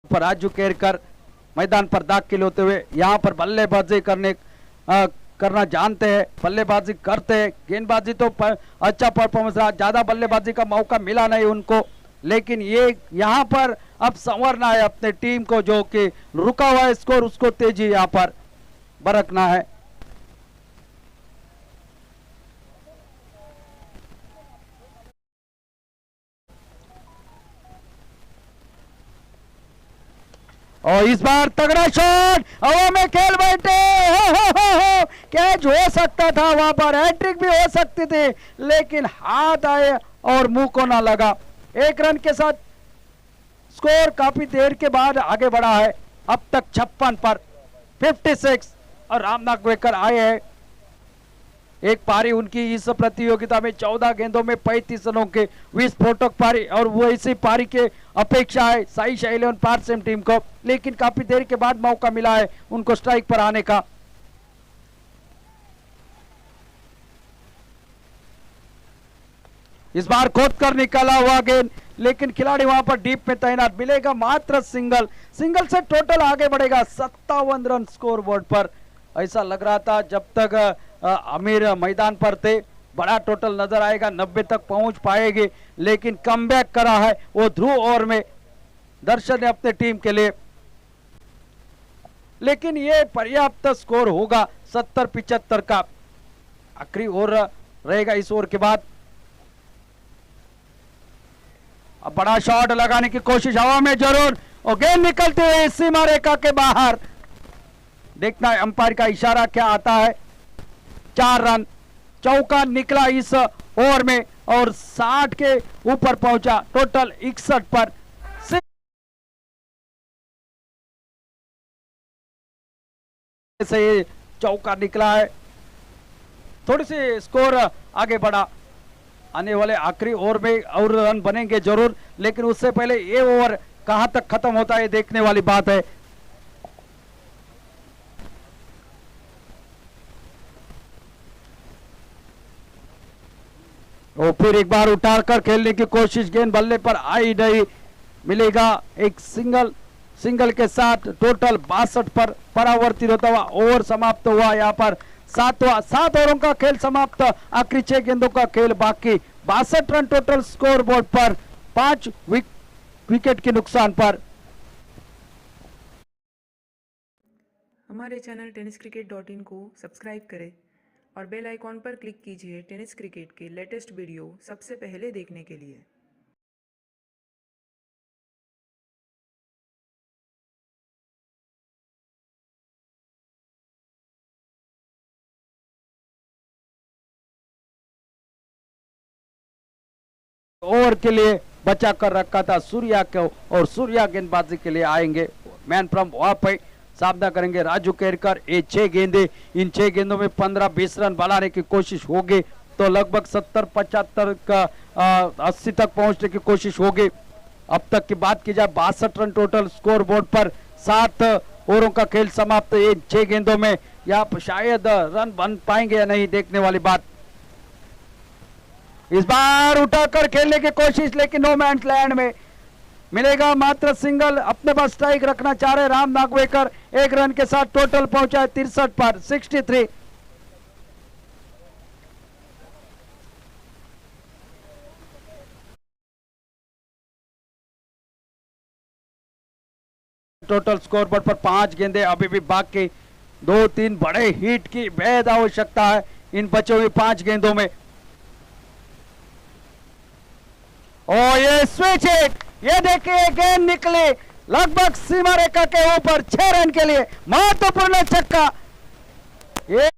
राजू केरकर मैदान पर दाखिल होते हुए यहां पर बल्लेबाजी करना जानते हैं, बल्लेबाजी करते हैं। गेंदबाजी तो अच्छा परफॉर्मेंस रहा, ज्यादा बल्लेबाजी का मौका मिला नहीं उनको, लेकिन ये यहां पर अब संवरना है अपने टीम को, जो कि रुका हुआ है स्कोर उसको तेजी यहां पर बरतना है। और इस बार तगड़ा शॉट, हवा में खेल बैठे, हो कैच हो सकता था, वहां पर हैट्रिक भी हो सकती थी, लेकिन हाथ आए और मुंह को ना लगा। 1 रन के साथ स्कोर काफी देर के बाद आगे बढ़ा है, अब तक 56 पर 56 और राम नागवेकर आए हैं। एक पारी उनकी इस प्रतियोगिता में 14 गेंदों में 35 रनों के विस्फोटक पारी, और वो इसी पारी के अपेक्षा है साई शैलेवन पारसेम टीम को, लेकिन काफी देर के बाद मौका मिला है उनको स्ट्राइक पर आने का। इस बार खोद कर निकाला हुआ गेंद, लेकिन खिलाड़ी वहां पर डीप में तैनात, मिलेगा मात्र सिंगल। सिंगल से टोटल आगे बढ़ेगा 57 रन स्कोर बोर्ड पर। ऐसा लग रहा था जब तक आमिर मैदान पर थे बड़ा टोटल नजर आएगा, 90 तक पहुंच पाएगी, लेकिन कमबैक करा है वो ध्रुव ओवर में दर्शन ने अपने टीम के लिए। लेकिन ये पर्याप्त स्कोर होगा 70-75 का। आखिरी ओवर रहेगा इस ओवर के बाद। अब बड़ा शॉट लगाने की कोशिश हवा में जरूर, और गेंद निकलते हुए सीमा रेखा के बाहर। देखना है अंपायर का इशारा क्या आता है। 4 रन, चौका निकला इस ओवर में और 60 के ऊपर पहुंचा, टोटल 61 पर। से ये चौका निकला है, थोड़ी सी स्कोर आगे बढ़ा। आने वाले आखिरी ओवर में और रन बनेंगे जरूर, लेकिन उससे पहले ये ओवर कहां तक खत्म होता है देखने वाली बात है। और फिर एक बार उठाकर खेलने की कोशिश, गेंद बल्ले पर आई नहीं, मिलेगा एक सिंगल के साथ टोटल 62 पर परावर्तित होता हुआ ओवर समाप्त हुआ। यहाँ पर 7 ओवरों का खेल समाप्त, आखिरी 6 गेंदों का खेल बाकी। 62 रन टोटल स्कोर बोर्ड पर, 5 विकेट के नुकसान पर। हमारे चैनल tenniscricket.in को सब्सक्राइब करें और बेल आइकॉन पर क्लिक कीजिए टेनिस क्रिकेट के लेटेस्ट वीडियो सबसे पहले देखने के लिए। ओवर के लिए बचा कर रखा था सूर्या को, और सूर्या गेंदबाजी के लिए आएंगे। मैन फ्रॉम वहां पर सामना करेंगे राजू केरकर। ये 6 गेंदे, इन 6 गेंदों में 15-20 रन बनाने की कोशिश होगी, तो लगभग 70-75 का 80 तक पहुंचने की कोशिश होगी। अब तक की बात की जाए 62 रन टोटल स्कोर बोर्ड पर, 7 ओवरों का खेल समाप्त। ये 6 गेंदों में यहाँ शायद रन बन पाएंगे या नहीं देखने वाली बात। इस बार उठाकर खेलने की कोशिश, लेकिन नो मैंस लैंड में, मिलेगा मात्र सिंगल। अपने पास स्ट्राइक रखना चाह रहे राम नागवेकर, 1 रन के साथ टोटल पहुंचा है 63 पर, 63। टोटल स्कोर बोर्ड पर 5 गेंदे अभी भी बाकी। 2-3 बड़े हिट की बेहद आवश्यकता है इन बचे हुए 5 गेंदों में। ओ ये स्विच हिट, ये देखिए गेंद निकली लगभग सीमा रेखा के ऊपर, 6 रन के लिए महत्वपूर्ण छक्का। ये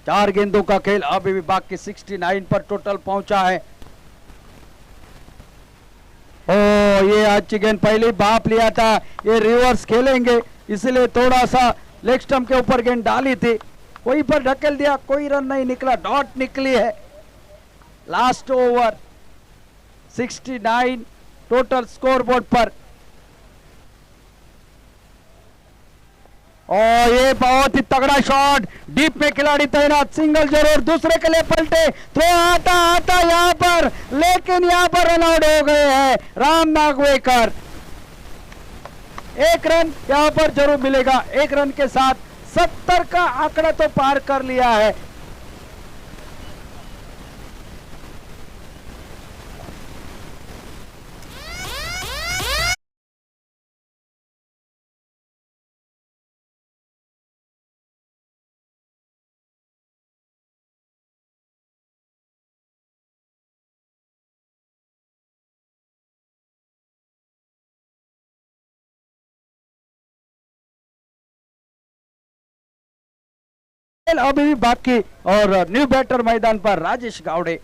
चार गेंदों का खेल अभी भी बाकी, 69 पर टोटल पहुंचा है। ओ ये अच्छी गेंद पहले बाप लिया था, ये रिवर्स खेलेंगे इसलिए थोड़ा सा लेग स्टंप के ऊपर गेंद डाली थी, वहीं पर ढकेल दिया, कोई रन नहीं निकला, डॉट निकली है। Last over 69 total score board पर। और ये बहुत ही तगड़ा शॉट, डीप में खिलाड़ी तैनात, सिंगल जरूर, दूसरे के लिए पलटे, थ्रो आता यहां पर, लेकिन यहां पर रन आउट हो गए हैं राम नागवेकर। 1 रन यहां पर जरूर मिलेगा, 1 रन के साथ 70 का आंकड़ा तो पार कर लिया है। खेल अभी भी बाकी और न्यू बैटर मैदान पर राजेश गावड़े।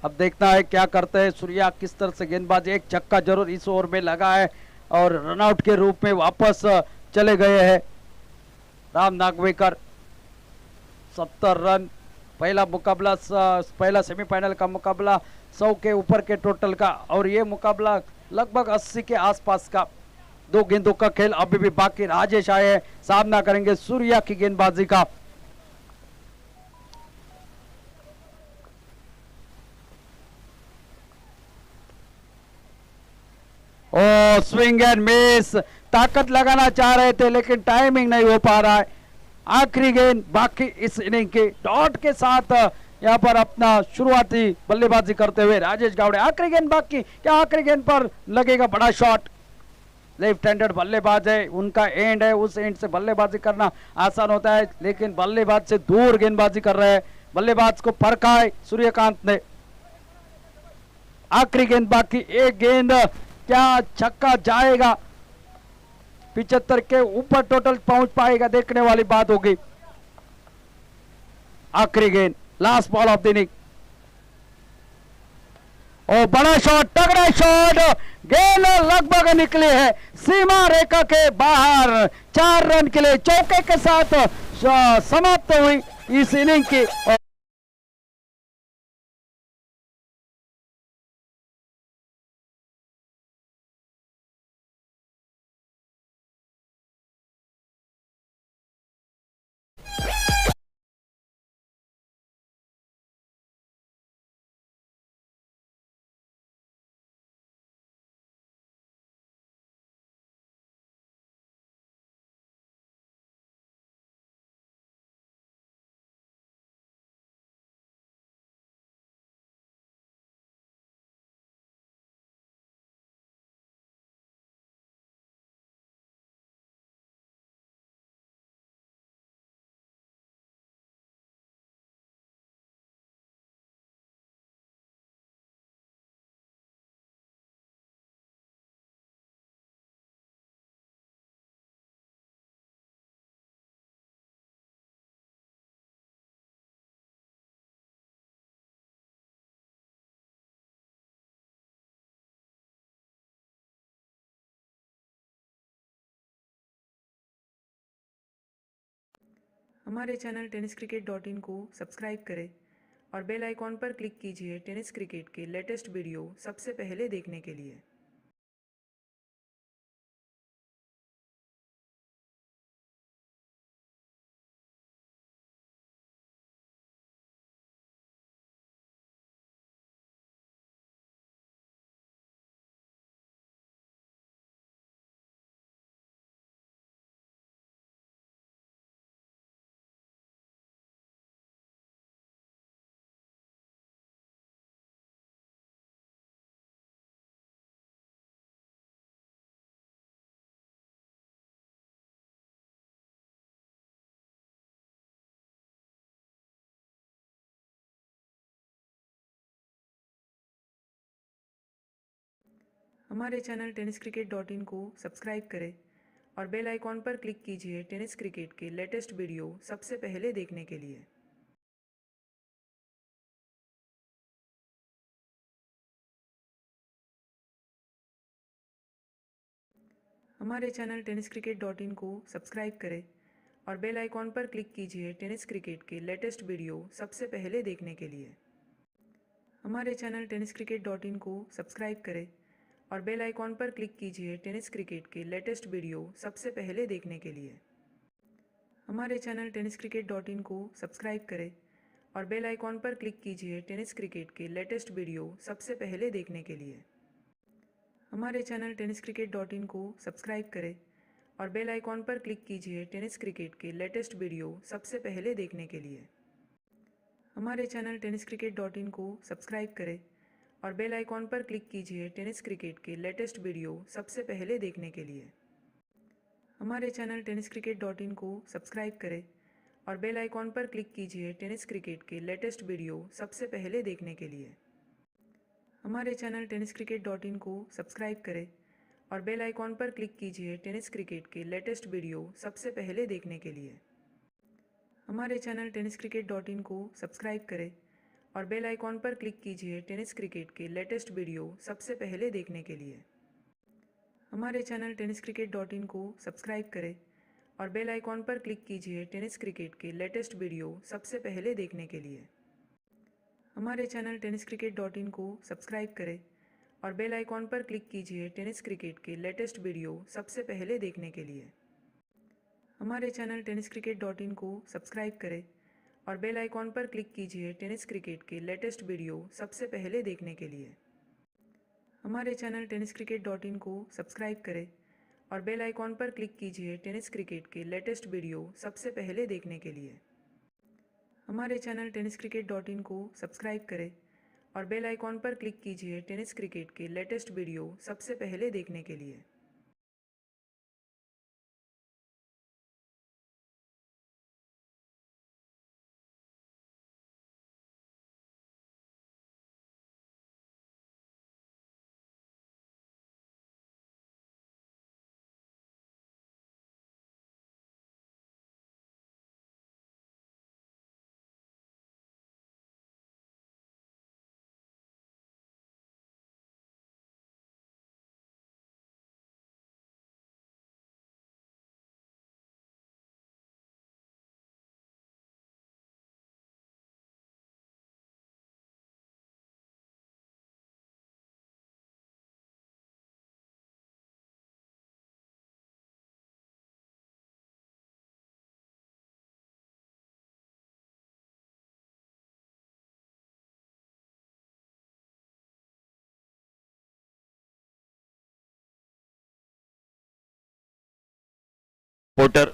अब देखना है क्या करते हैं सूर्या, किस तरह से गेंदबाज। एक छक्का जरूर इस ओवर में लगा है और रनआउट के रूप में वापस चले गए हैं राम नागवेकर। 70 रन। पहला मुकाबला पहला सेमीफाइनल का मुकाबला 100 के ऊपर के टोटल का और ये मुकाबला लगभग 80 के आसपास का। 2 गेंदों का खेल अभी भी बाकी। राजेश आए हैं, सामना करेंगे सूर्या की गेंदबाजी का। ओ स्विंग एंड मिस, ताकत लगाना चाह रहे थे लेकिन टाइमिंग नहीं हो पा रहा है। आखिरी गेंद बाकी इस इनिंग के डॉट के साथ यहां पर अपना शुरुआती बल्लेबाजी करते हुए राजेश गावड़े। आखिरी गेंद बाकी, क्या आखिरी गेंद पर लगेगा बड़ा शॉट? लेफ्ट हैंडेड बल्लेबाज है, उनका एंड है, उस एंड से बल्लेबाजी करना आसान होता है लेकिन बल्लेबाज से दूर गेंदबाजी कर रहे हैं। बल्लेबाज को परखा है सूर्यकांत ने। आखिरी गेंद बाकी, एक गेंद, क्या छक्का जाएगा? 75 के ऊपर टोटल पहुंच पाएगा, देखने वाली बात होगी। आखिरी गेंद, last ball of the inning. और बड़ा शॉट, तगड़ा शॉट, गेंद लगभग निकले है सीमा रेखा के बाहर। 4 रन के लिए चौके के साथ समाप्त हुई इस इनिंग की। हमारे चैनल टेनिस क्रिकेट .in को सब्सक्राइब करें और बेल आइकॉन पर क्लिक कीजिए टेनिस क्रिकेट के लेटेस्ट वीडियो सबसे पहले देखने के लिए। हमारे चैनल टेनिस क्रिकेट .in को सब्सक्राइब करें और बेल आइकॉन पर क्लिक कीजिए टेनिस क्रिकेट के लेटेस्ट वीडियो सबसे पहले देखने के लिए। हमारे चैनल टेनिस क्रिकेट .in को सब्सक्राइब करें और बेल आइकॉन पर क्लिक कीजिए टेनिस क्रिकेट के लेटेस्ट वीडियो सबसे पहले देखने के लिए। हमारे चैनल टेनिस क्रिकेट .in को सब्सक्राइब करें और बेल आइकॉन पर क्लिक कीजिए टेनिस क्रिकेट के लेटेस्ट वीडियो सबसे पहले देखने के लिए। हमारे चैनल टेनिस क्रिकेट .in को सब्सक्राइब करें और बेल आइकॉन पर क्लिक कीजिए टेनिस क्रिकेट के लेटेस्ट वीडियो सबसे पहले देखने के लिए। हमारे चैनल टेनिस क्रिकेट .in को सब्सक्राइब करें और बेल आइकॉन पर क्लिक कीजिए टेनिस क्रिकेट के लेटेस्ट वीडियो सबसे पहले देखने के लिए। हमारे चैनल टेनिस क्रिकेट .in को सब्सक्राइब करें और बेल आइकॉन पर क्लिक कीजिए टेनिस क्रिकेट के लेटेस्ट वीडियो सबसे पहले देखने के लिए। हमारे चैनल टेनिस क्रिकेट .in को सब्सक्राइब करें और बेल आइकॉन पर क्लिक कीजिए टेनिस क्रिकेट के लेटेस्ट वीडियो सबसे पहले देखने के लिए। हमारे चैनल टेनिस क्रिकेट .in को सब्सक्राइब करें और बेल आइकॉन पर क्लिक कीजिए टेनिस क्रिकेट के लेटेस्ट वीडियो सबसे पहले देखने के लिए। हमारे चैनल tenniscricket.in को सब्सक्राइब करें और बेल आइकॉन पर क्लिक कीजिए टेनिस क्रिकेट के लेटेस्ट वीडियो सबसे पहले देखने के लिए। हमारे चैनल tenniscricket.in को सब्सक्राइब करें और बेल आइकॉन पर क्लिक कीजिए टेनिस क्रिकेट के लेटेस्ट वीडियो सबसे पहले देखने के लिए। हमारे चैनल tenniscricket.in को सब्सक्राइब करें और बेल आइकॉन पर क्लिक कीजिए टेनिस क्रिकेट के लेटेस्ट वीडियो सबसे पहले देखने के लिए। हमारे चैनल tenniscricket.in को सब्सक्राइब करें और बेल आइकॉन पर क्लिक कीजिए टेनिस क्रिकेट के लेटेस्ट वीडियो सबसे पहले देखने के लिए। हमारे चैनल tenniscricket.in को सब्सक्राइब करें और बेल आइकॉन पर क्लिक कीजिए टेनिस क्रिकेट के लेटेस्ट वीडियो सबसे पहले देखने के लिए। हमारे चैनल tenniscricket.in को सब्सक्राइब करें और बेल आइकॉन पर क्लिक कीजिए टेनिस क्रिकेट के लेटेस्ट वीडियो सबसे पहले देखने के लिए। पोटर,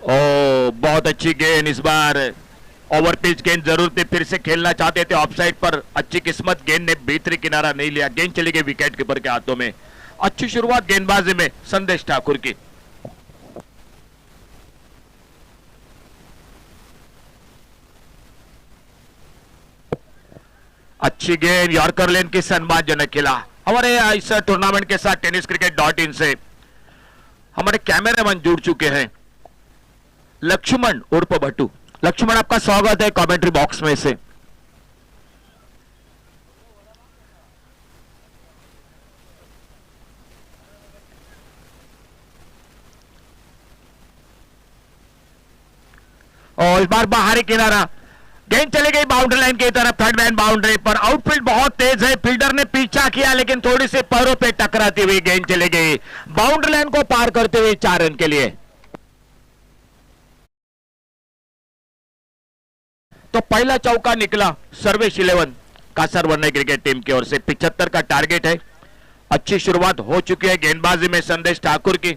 ओ बहुत अच्छी गेंद, इस बार ओवर पिच गेंद जरूर थी, फिर से खेलना चाहते थे ऑफसाइड पर, अच्छी किस्मत, गेंद ने भीतरी किनारा नहीं लिया, गेंद चली गई विकेट कीपर के हाथों में। अच्छी शुरुआत गेंदबाजी में संदेश ठाकुर की। अच्छी गेंद, यॉर्कर लेन की सम्मानजनक खेला। हमारे इस टूर्नामेंट के साथ tenniscricket.in से हमारे कैमरामैन जुड़ चुके हैं, लक्ष्मण उर्फ भट्टू। लक्ष्मण, आपका स्वागत है कमेंट्री बॉक्स में से। और इस बार बाहरी किनारा, गेंद चली गई बाउंड्री लाइन की तरफ, थर्ड मैन बाउंड्री पर। आउटफील्ड बहुत तेज है, फील्डर ने पीछा किया लेकिन थोड़ी सी पैरों पे टकराती हुई गेंद चली गई बाउंड्री लाइन को पार करते हुए 4 रन के लिए। तो पहला चौका निकला सर्वेश 11 कासर वन्य क्रिकेट टीम की ओर से। 75 का टारगेट है। अच्छी शुरुआत हो चुकी है गेंदबाजी में संदेश ठाकुर की,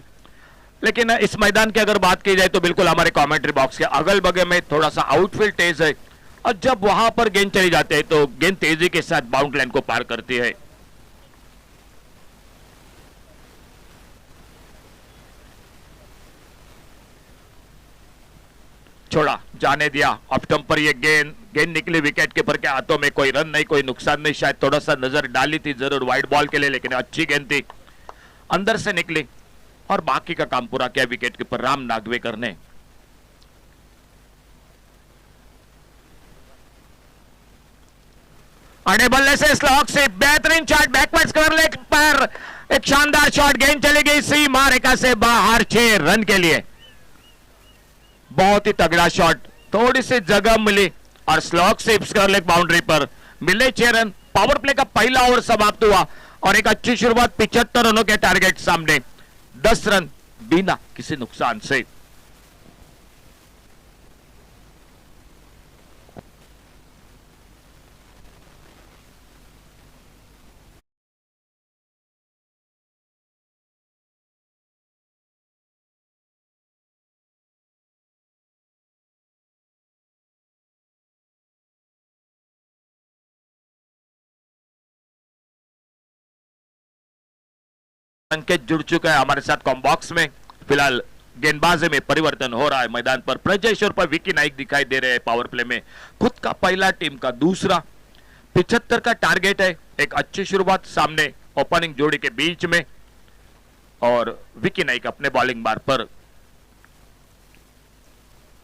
लेकिन इस मैदान की अगर बात की जाए तो बिल्कुल हमारे कमेंट्री बॉक्स के अगल बगल में थोड़ा सा आउटफील्ड तेज है, और जब वहां पर गेंद चली जाती है तो गेंद तेजी के साथ बाउंड्री लाइन को पार करती है। छोड़ा, जाने दिया ऑफ स्टंप पर। ये गेंद निकली विकेट कीपर के हाथों में, कोई रन नहीं, कोई नुकसान नहीं। शायद थोड़ा सा नजर डाली थी जरूर वाइड बॉल के लिए, लेकिन अच्छी गेंद थी, अंदर से निकली और बाकी का काम पूरा किया विकेट कीपर राम नागवेकर ने। अड़े बल्ले से स्लॉक से बेहतरीन शॉट, बैकवर्ड स्क्वायर लेग पर एक शानदार शॉट, गेंद चली गई सीमा रेखा से बाहर 6 रन के लिए। बहुत ही तगड़ा शॉट, थोड़ी सी जगह मिली और स्लॉक से स्क्वायर लेग बाउंड्री पर मिले 6 रन। पावर प्ले का पहला ओवर समाप्त हुआ और एक अच्छी शुरुआत 75 रनों के टारगेट सामने, 10 रन बिना किसी नुकसान से। संकेत जुड़ चुका है हमारे साथ कॉम बॉक्स में। फिलहाल गेंदबाजी में परिवर्तन हो रहा है मैदान पर। प्रजेश्वर पर विकी नाइक दिखाई दे रहे हैं पावर प्ले में, खुद का पहला टीम का दूसरा। 75 का टारगेट है, एक अच्छी शुरुआत सामने ओपनिंग जोड़ी के बीच में, और विकी नाइक अपने बॉलिंग बार पर।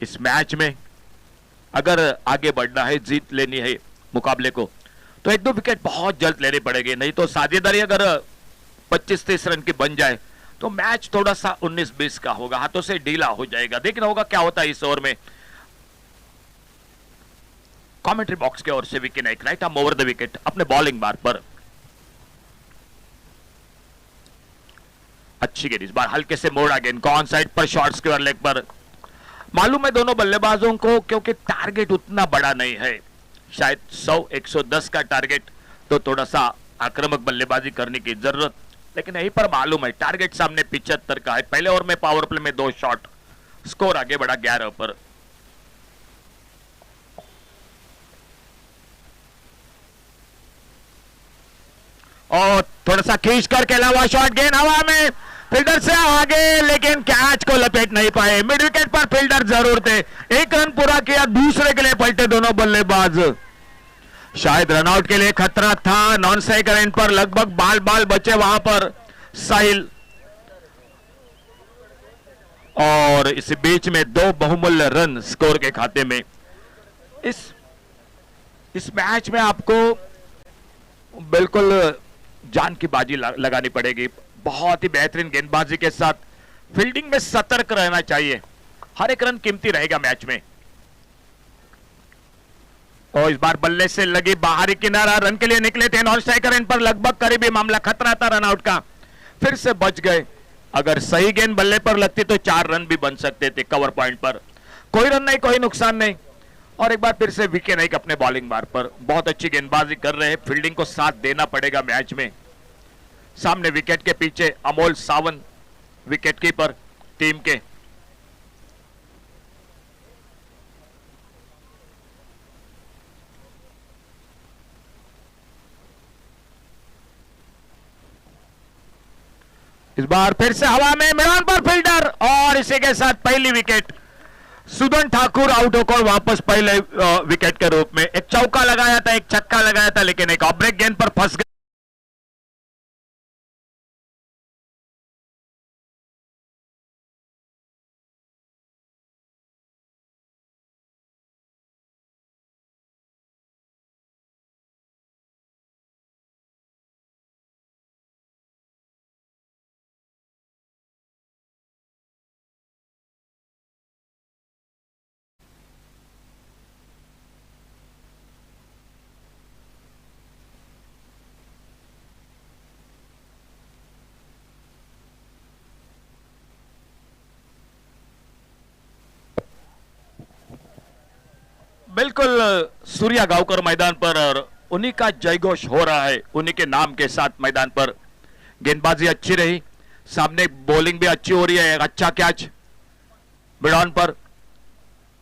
इस मैच में अगर आगे बढ़ना है, जीत लेनी है मुकाबले को, तो 1-2 विकेट बहुत जल्द लेने पड़ेंगे, नहीं तो साझेदारी अगर 25-30 रन की बन जाए तो मैच थोड़ा सा 19-20 का होगा, हाथों से ढीला हो जाएगा। देखना होगा क्या होता है इस ओवर में। कमेंट्री बॉक्स की ओर से Vicky Naik right arm over the wicket अपने बॉलिंग बार पर। अच्छी गेंद, इस बार हल्के से मोड़ा गेंद को ऑन साइड पर, शॉर्ट स्क्वायर लेग पर। मालूम है दोनों बल्लेबाजों को, क्योंकि टारगेट उतना बड़ा नहीं है, शायद 100-110 का टारगेट, तो थोड़ा सा आक्रामक बल्लेबाजी करने की जरूरत, लेकिन यहीं पर मालूम है टारगेट सामने 75 का है। पहले ओवर में पावर प्ले में 2 शॉट, स्कोर आगे बढ़ा 11 पर। और थोड़ा सा खींच कर के अलावा शॉट, गेंद हवा में, फील्डर से आगे, लेकिन कैच को लपेट नहीं पाए। मिड विकेट पर फील्डर जरूर थे, 1 रन पूरा किया, दूसरे के लिए पलटे दोनों बल्लेबाज। शायद रनआउट के लिए खतरा था, नॉन स्ट्राइक एंड पर लगभग बाल बचे वहां पर साहिल। और इस बीच में 2 बहुमूल्य रन स्कोर के खाते में। इस मैच में आपको बिल्कुल जान की बाजी लगानी पड़ेगी। बहुत ही बेहतरीन गेंदबाजी के साथ फील्डिंग में सतर्क रहना चाहिए, हर एक रन कीमती रहेगा मैच में। और इस बार बल्ले से लगी बाहरी किनारा, रन के लिए निकले थे, नॉन स्ट्राइकर एंड पर लगभग करीबी मामला, खतरा था रन आउट का, फिर से बच गए। अगर सही गेंद बल्ले पर लगती तो 4 रन भी बन सकते थे कवर पॉइंट पर। कोई रन नहीं, कोई नुकसान नहीं। और एक बार फिर से विकी नाइक अपने बॉलिंग बार पर बहुत अच्छी गेंदबाजी कर रहे हैं, फील्डिंग को साथ देना पड़ेगा मैच में। सामने विकेट के पीछे Amol Sawant wicket keeper team के। इस बार फिर से हवा में, मैदान पर फील्डर, और इसी के साथ पहली विकेट। सुदन ठाकुर आउट होकर वापस पहले विकेट के रूप में। एक चौका लगाया था, एक छक्का लगाया था, लेकिन एक ऑफ ब्रेक गेंद पर फंस गए। बिल्कुल सूर्या गांवकर मैदान पर, और उन्हीं का जयघोष हो रहा है, उन्हीं के नाम के साथ मैदान पर। गेंदबाजी अच्छी रही, सामने बॉलिंग भी अच्छी हो रही है, एक अच्छा कैच मिड ऑन पर,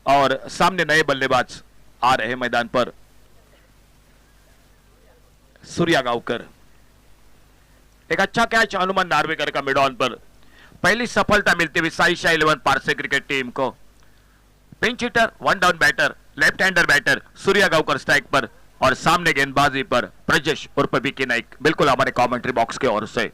और सामने नए बल्लेबाज आ रहे हैं मैदान पर। सूर्या गांवकर, एक अच्छा कैच हनुमान नार्वेकर का मिड ऑन पर। पहली सफलता मिलती हुई साई शाह 11 पारसे क्रिकेट टीम को। Pinch hitter, 1 down batter, left hander batter Surya Gaonkar strike पर, और सामने गेंदबाजी पर ब्रजेश उर्फ विकी नाइक, बिल्कुल हमारे कमेंट्री बॉक्स की ओर से।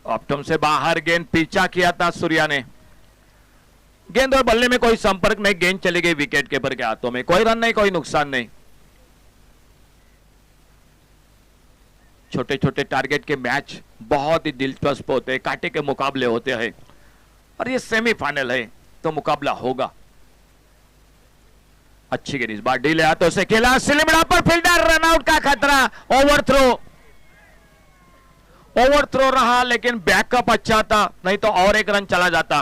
ऑप्टम से बाहर गेंद पीछा किया था सूर्या ने, गेंद और बल्ले में कोई संपर्क नहीं, गेंद चली गई विकेट कीपर के हाथों में। कोई रन नहीं, कोई नुकसान नहीं। छोटे छोटे टारगेट के मैच बहुत ही दिलचस्प होते हैं, कांटे के मुकाबले होते हैं, और ये सेमीफाइनल है तो मुकाबला होगा। अच्छी गेंद, इस बार डीले हाथों से खेला, सिलिमिड़ा पर फील्डर, रनआउट का खतरा, ओवर थ्रो रहा, लेकिन बैकअप अच्छा था, नहीं तो और 1 रन चला जाता।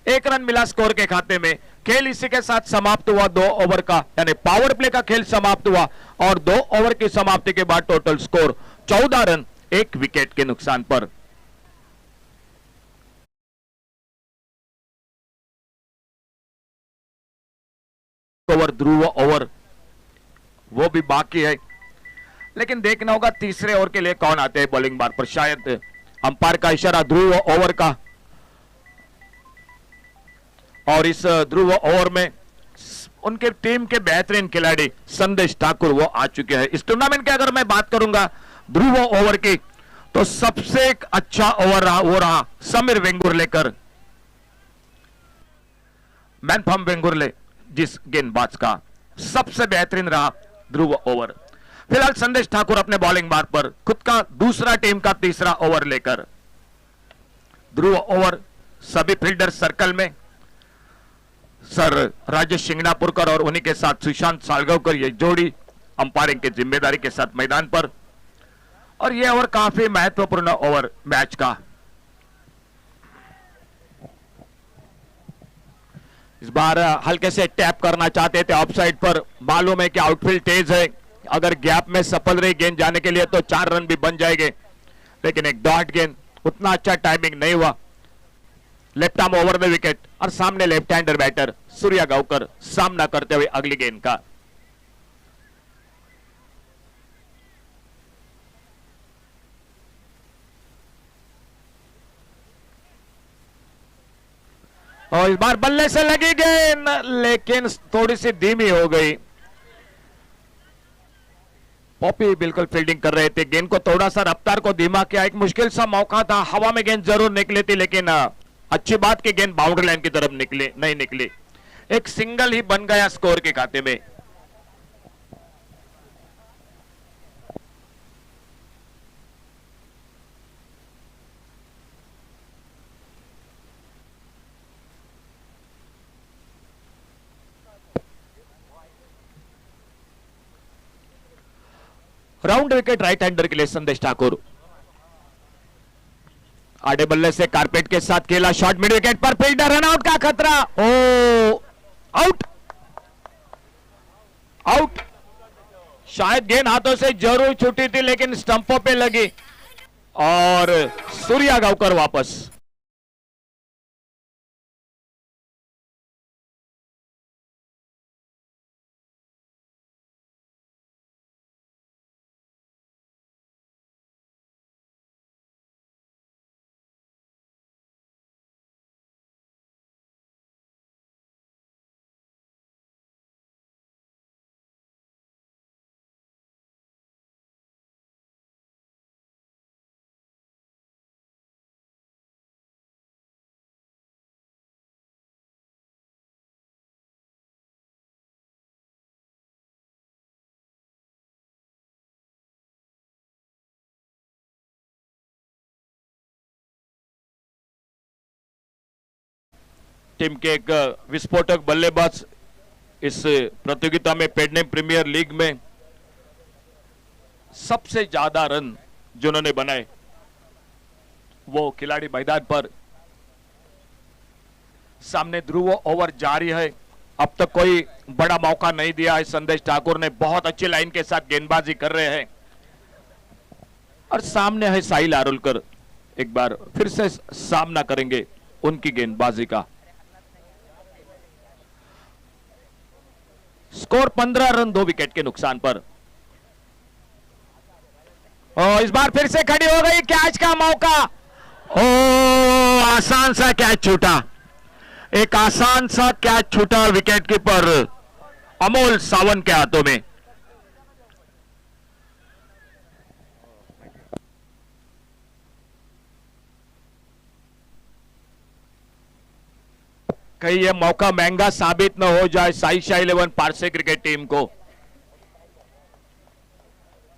1 रन मिला स्कोर के खाते में। खेल इसी के साथ समाप्त हुआ 2 ओवर का, यानी पावर प्ले का खेल समाप्त हुआ, और 2 ओवर की समाप्ति के बाद टोटल स्कोर 14 रन 1 विकेट के नुकसान पर। ओवर ध्रुव ओवर वो भी बाकी है, लेकिन देखना होगा तीसरे ओवर के लिए कौन आते हैं बॉलिंग बार पर। शायद अंपायर का इशारा ध्रुव ओवर का, और इस ध्रुव ओवर में उनके टीम के बेहतरीन खिलाड़ी संदेश ठाकुर वो आ चुके हैं। इस टूर्नामेंट की अगर मैं बात करूंगा ध्रुव ओवर की, तो सबसे एक अच्छा ओवर रहा वो रहा समीर वेंगुर्लेकर, मैन फ्रॉम वेंगुर्ले, जिस गेंदबाज का सबसे बेहतरीन रहा ध्रुव ओवर। फिलहाल संदेश ठाकुर अपने बॉलिंग बार पर खुद का दूसरा टीम का तीसरा ओवर लेकर। ध्रुव ओवर सभी फील्डर सर्कल में सर राजेश शिंगणापुरकर और उन्हीं के साथ सुशांत सालगांवकर ये जोड़ी अंपायरिंग की जिम्मेदारी के साथ मैदान पर, और ये ओवर काफी महत्वपूर्ण ओवर मैच का। इस बार हल्के से टैप करना चाहते थे ऑफसाइड पर, मालूम है कि आउटफील्ड तेज है, अगर गैप में सफल रही गेंद जाने के लिए तो 4 रन भी बन जाएंगे, लेकिन एक डॉट गेंद उतना अच्छा टाइमिंग नहीं हुआ। Left arm over the wicket और सामने left hander batter Surya Gaonkar सामना करते हुए अगली गेंद का। और इस बार बल्ले से लगी गेंद, लेकिन थोड़ी सी धीमी हो गई। पॉपी बिल्कुल फील्डिंग कर रहे थे, गेंद को थोड़ा सा रफ्तार को धीमा किया, एक मुश्किल सा मौका था, हवा में गेंद जरूर निकली थी, लेकिन अच्छी बात की गेंद बाउंड्री लाइन की तरफ नहीं निकली। एक सिंगल ही बन गया स्कोर के खाते में। राउंड विकेट राइट हैंडर के लिए संदेश ठाकुर। आड़े बल्ले से कारपेट के साथ खेला शॉट, मिड विकेट पर फील्डर, रन आउट का खतरा। ओ आउट, आउट। शायद गेंद हाथों से जरूर छूटी थी, लेकिन स्टंपों पे लगी और सूर्या गांवकर वापस। टीम के एक विस्फोटक बल्लेबाज इस प्रतियोगिता में पेडनेम प्रीमियर लीग में सबसे ज्यादा रन जिन्होंने बनाए वो खिलाड़ी मैदान पर। सामने ध्रुव ओवर जारी है, अब तक कोई बड़ा मौका नहीं दिया है। संदेश ठाकुर ने बहुत अच्छी लाइन के साथ गेंदबाजी कर रहे हैं, और सामने है साहिल आरोलकर, एक बार फिर से सामना करेंगे उनकी गेंदबाजी का। स्कोर 15 रन 2 विकेट के नुकसान पर। और इस बार फिर से खड़ी हो गई, कैच का मौका। ओ आसान सा कैच छूटा, एक आसान सा कैच छूटा विकेट कीपर अमोल सावंत के हाथों में। कहीं यह मौका महंगा साबित न हो जाए साइशा 11 पारसे क्रिकेट टीम को।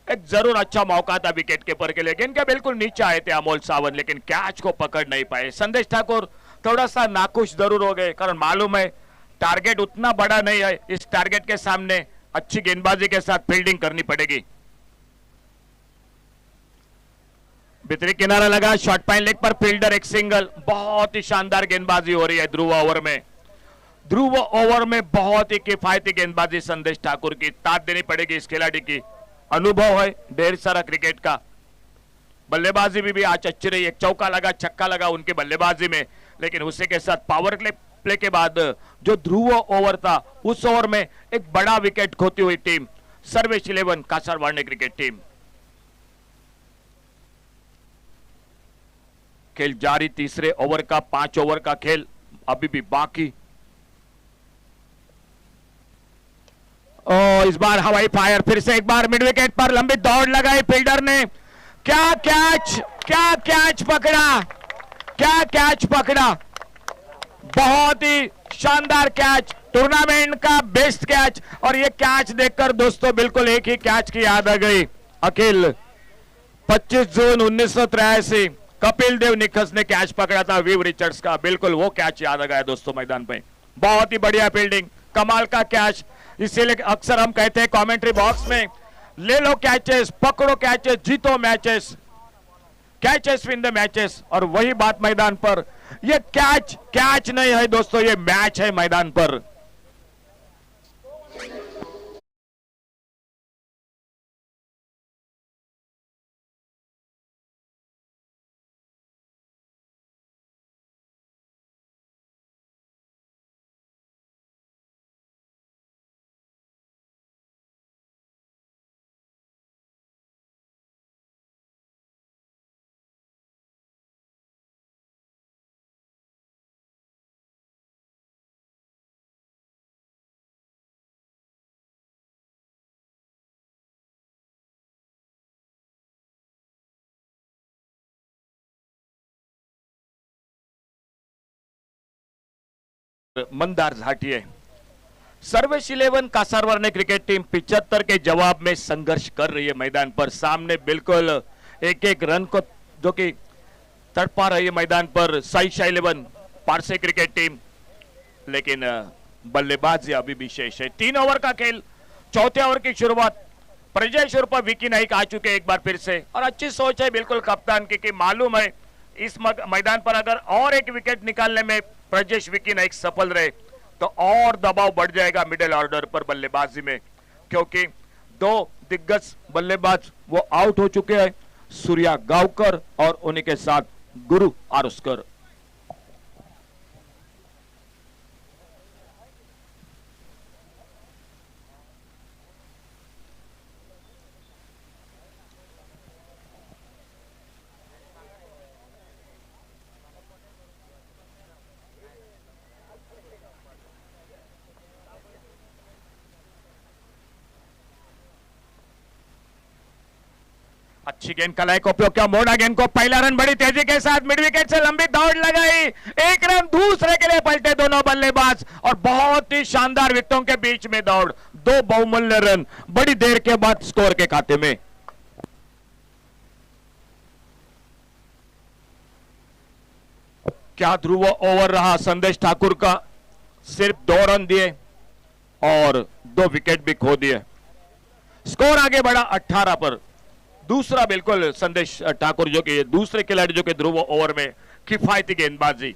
एक जरूर अच्छा मौका था विकेट कीपर के लिए, गेंद के बिल्कुल नीचे आए थे अमोल सावंत, लेकिन कैच को पकड़ नहीं पाए। संदेश ठाकुर थोड़ा सा नाखुश जरूर हो गए, कारण मालूम है टारगेट उतना बड़ा नहीं है, इस टारगेट के सामने अच्छी गेंदबाजी के साथ फील्डिंग करनी पड़ेगी। भीतरी किनारा लगा, शॉर्ट पाइन लेग पर फील्डर, एक सिंगल। बहुत ही शानदार गेंदबाजी हो रही है ध्रुव ओवर में। ध्रुव ओवर में बहुत ही किफायती गेंदबाजी संदेश ठाकुर की, ताक देनी पड़ेगी इस खिलाड़ी की। अनुभव है ढेर सारा क्रिकेट का, बल्लेबाजी भी आज अच्छी रही। एक चौका लगा, छक्का लगा उनके बल्लेबाजी में, लेकिन उसी के साथ पावर प्ले प्ले के बाद जो ध्रुव ओवर था उस ओवर में एक बड़ा विकेट खोती हुई team Sarvesh 11 Kasarwadi cricket team. खेल जारी, तीसरे ओवर का 5 ओवर का खेल अभी भी बाकी। इस बार हवाई फायर, फिर से एक बार मिड विकेट पर लंबी दौड़ लगाई फील्डर ने। क्या कैच पकड़ा, क्या कैच पकड़ा, बहुत ही शानदार कैच, टूर्नामेंट का बेस्ट कैच। और ये कैच देखकर दोस्तों बिल्कुल एक ही कैच की याद आ गई। अखिल 25 जून 1983 कपिल देव निखस ने कैच पकड़ा था विव रिचर्ड्स का, बिल्कुल वो कैच याद आ गया दोस्तों मैदान पे। बहुत ही बढ़िया फील्डिंग, कमाल का कैच। इसीलिए अक्सर हम कहते हैं कमेंट्री बॉक्स में, ले लो कैचेस, पकड़ो कैचेस, जीतो matches, catches win the matches. और वही बात मैदान पर, ये कैच नहीं है दोस्तों, ये मैच है मैदान पर। मंदार झाटिये, सर्वेश 11 कासारवाड़ी क्रिकेट टीम 75 के जवाब में संघर्ष कर रही है मैदान पर। सामने बिल्कुल एक एक रन को जो कि तड़पा रही है मैदान पर साई 11 पारसे क्रिकेट टीम, लेकिन बल्लेबाजी अभी भी शेष है। 3 ओवर का खेल, चौथे ओवर की शुरुआत प्रजेश पर विकी नाइक आ चुके एक बार फिर से। और अच्छी सोच है बिल्कुल कप्तान की कि मालूम है इस मैदान पर अगर और एक विकेट निकालने में प्रजेश विकी नाइक सफल रहे तो और दबाव बढ़ जाएगा मिडिल ऑर्डर पर बल्लेबाजी में, क्योंकि 2 दिग्गज बल्लेबाज वो आउट हो चुके हैं, सूर्या गावकर और उन्हीं के साथ गुरु आरुस्कर। अच्छी गेंद का लायक उपयोग किया, मोड़ा गेंद को, पहला रन बड़ी तेजी के साथ मिड विकेट से लंबी दौड़ लगाई, एक रन दूसरे के लिए पलटे दोनों बल्लेबाज और बहुत ही शानदार विकेटों के बीच में दौड़, 2 बहुमूल्य रन बड़ी देर के बाद स्कोर के खाते में। क्या ध्रुव ओवर रहा संदेश ठाकुर का, सिर्फ 2 रन दिए और 2 विकेट भी खो दिए। स्कोर आगे बढ़ा 18 पर। दूसरा बिल्कुल संदेश ठाकुर जो कि दूसरे खिलाड़ी जो कि ध्रुव ओवर में किफायती गेंदबाजी।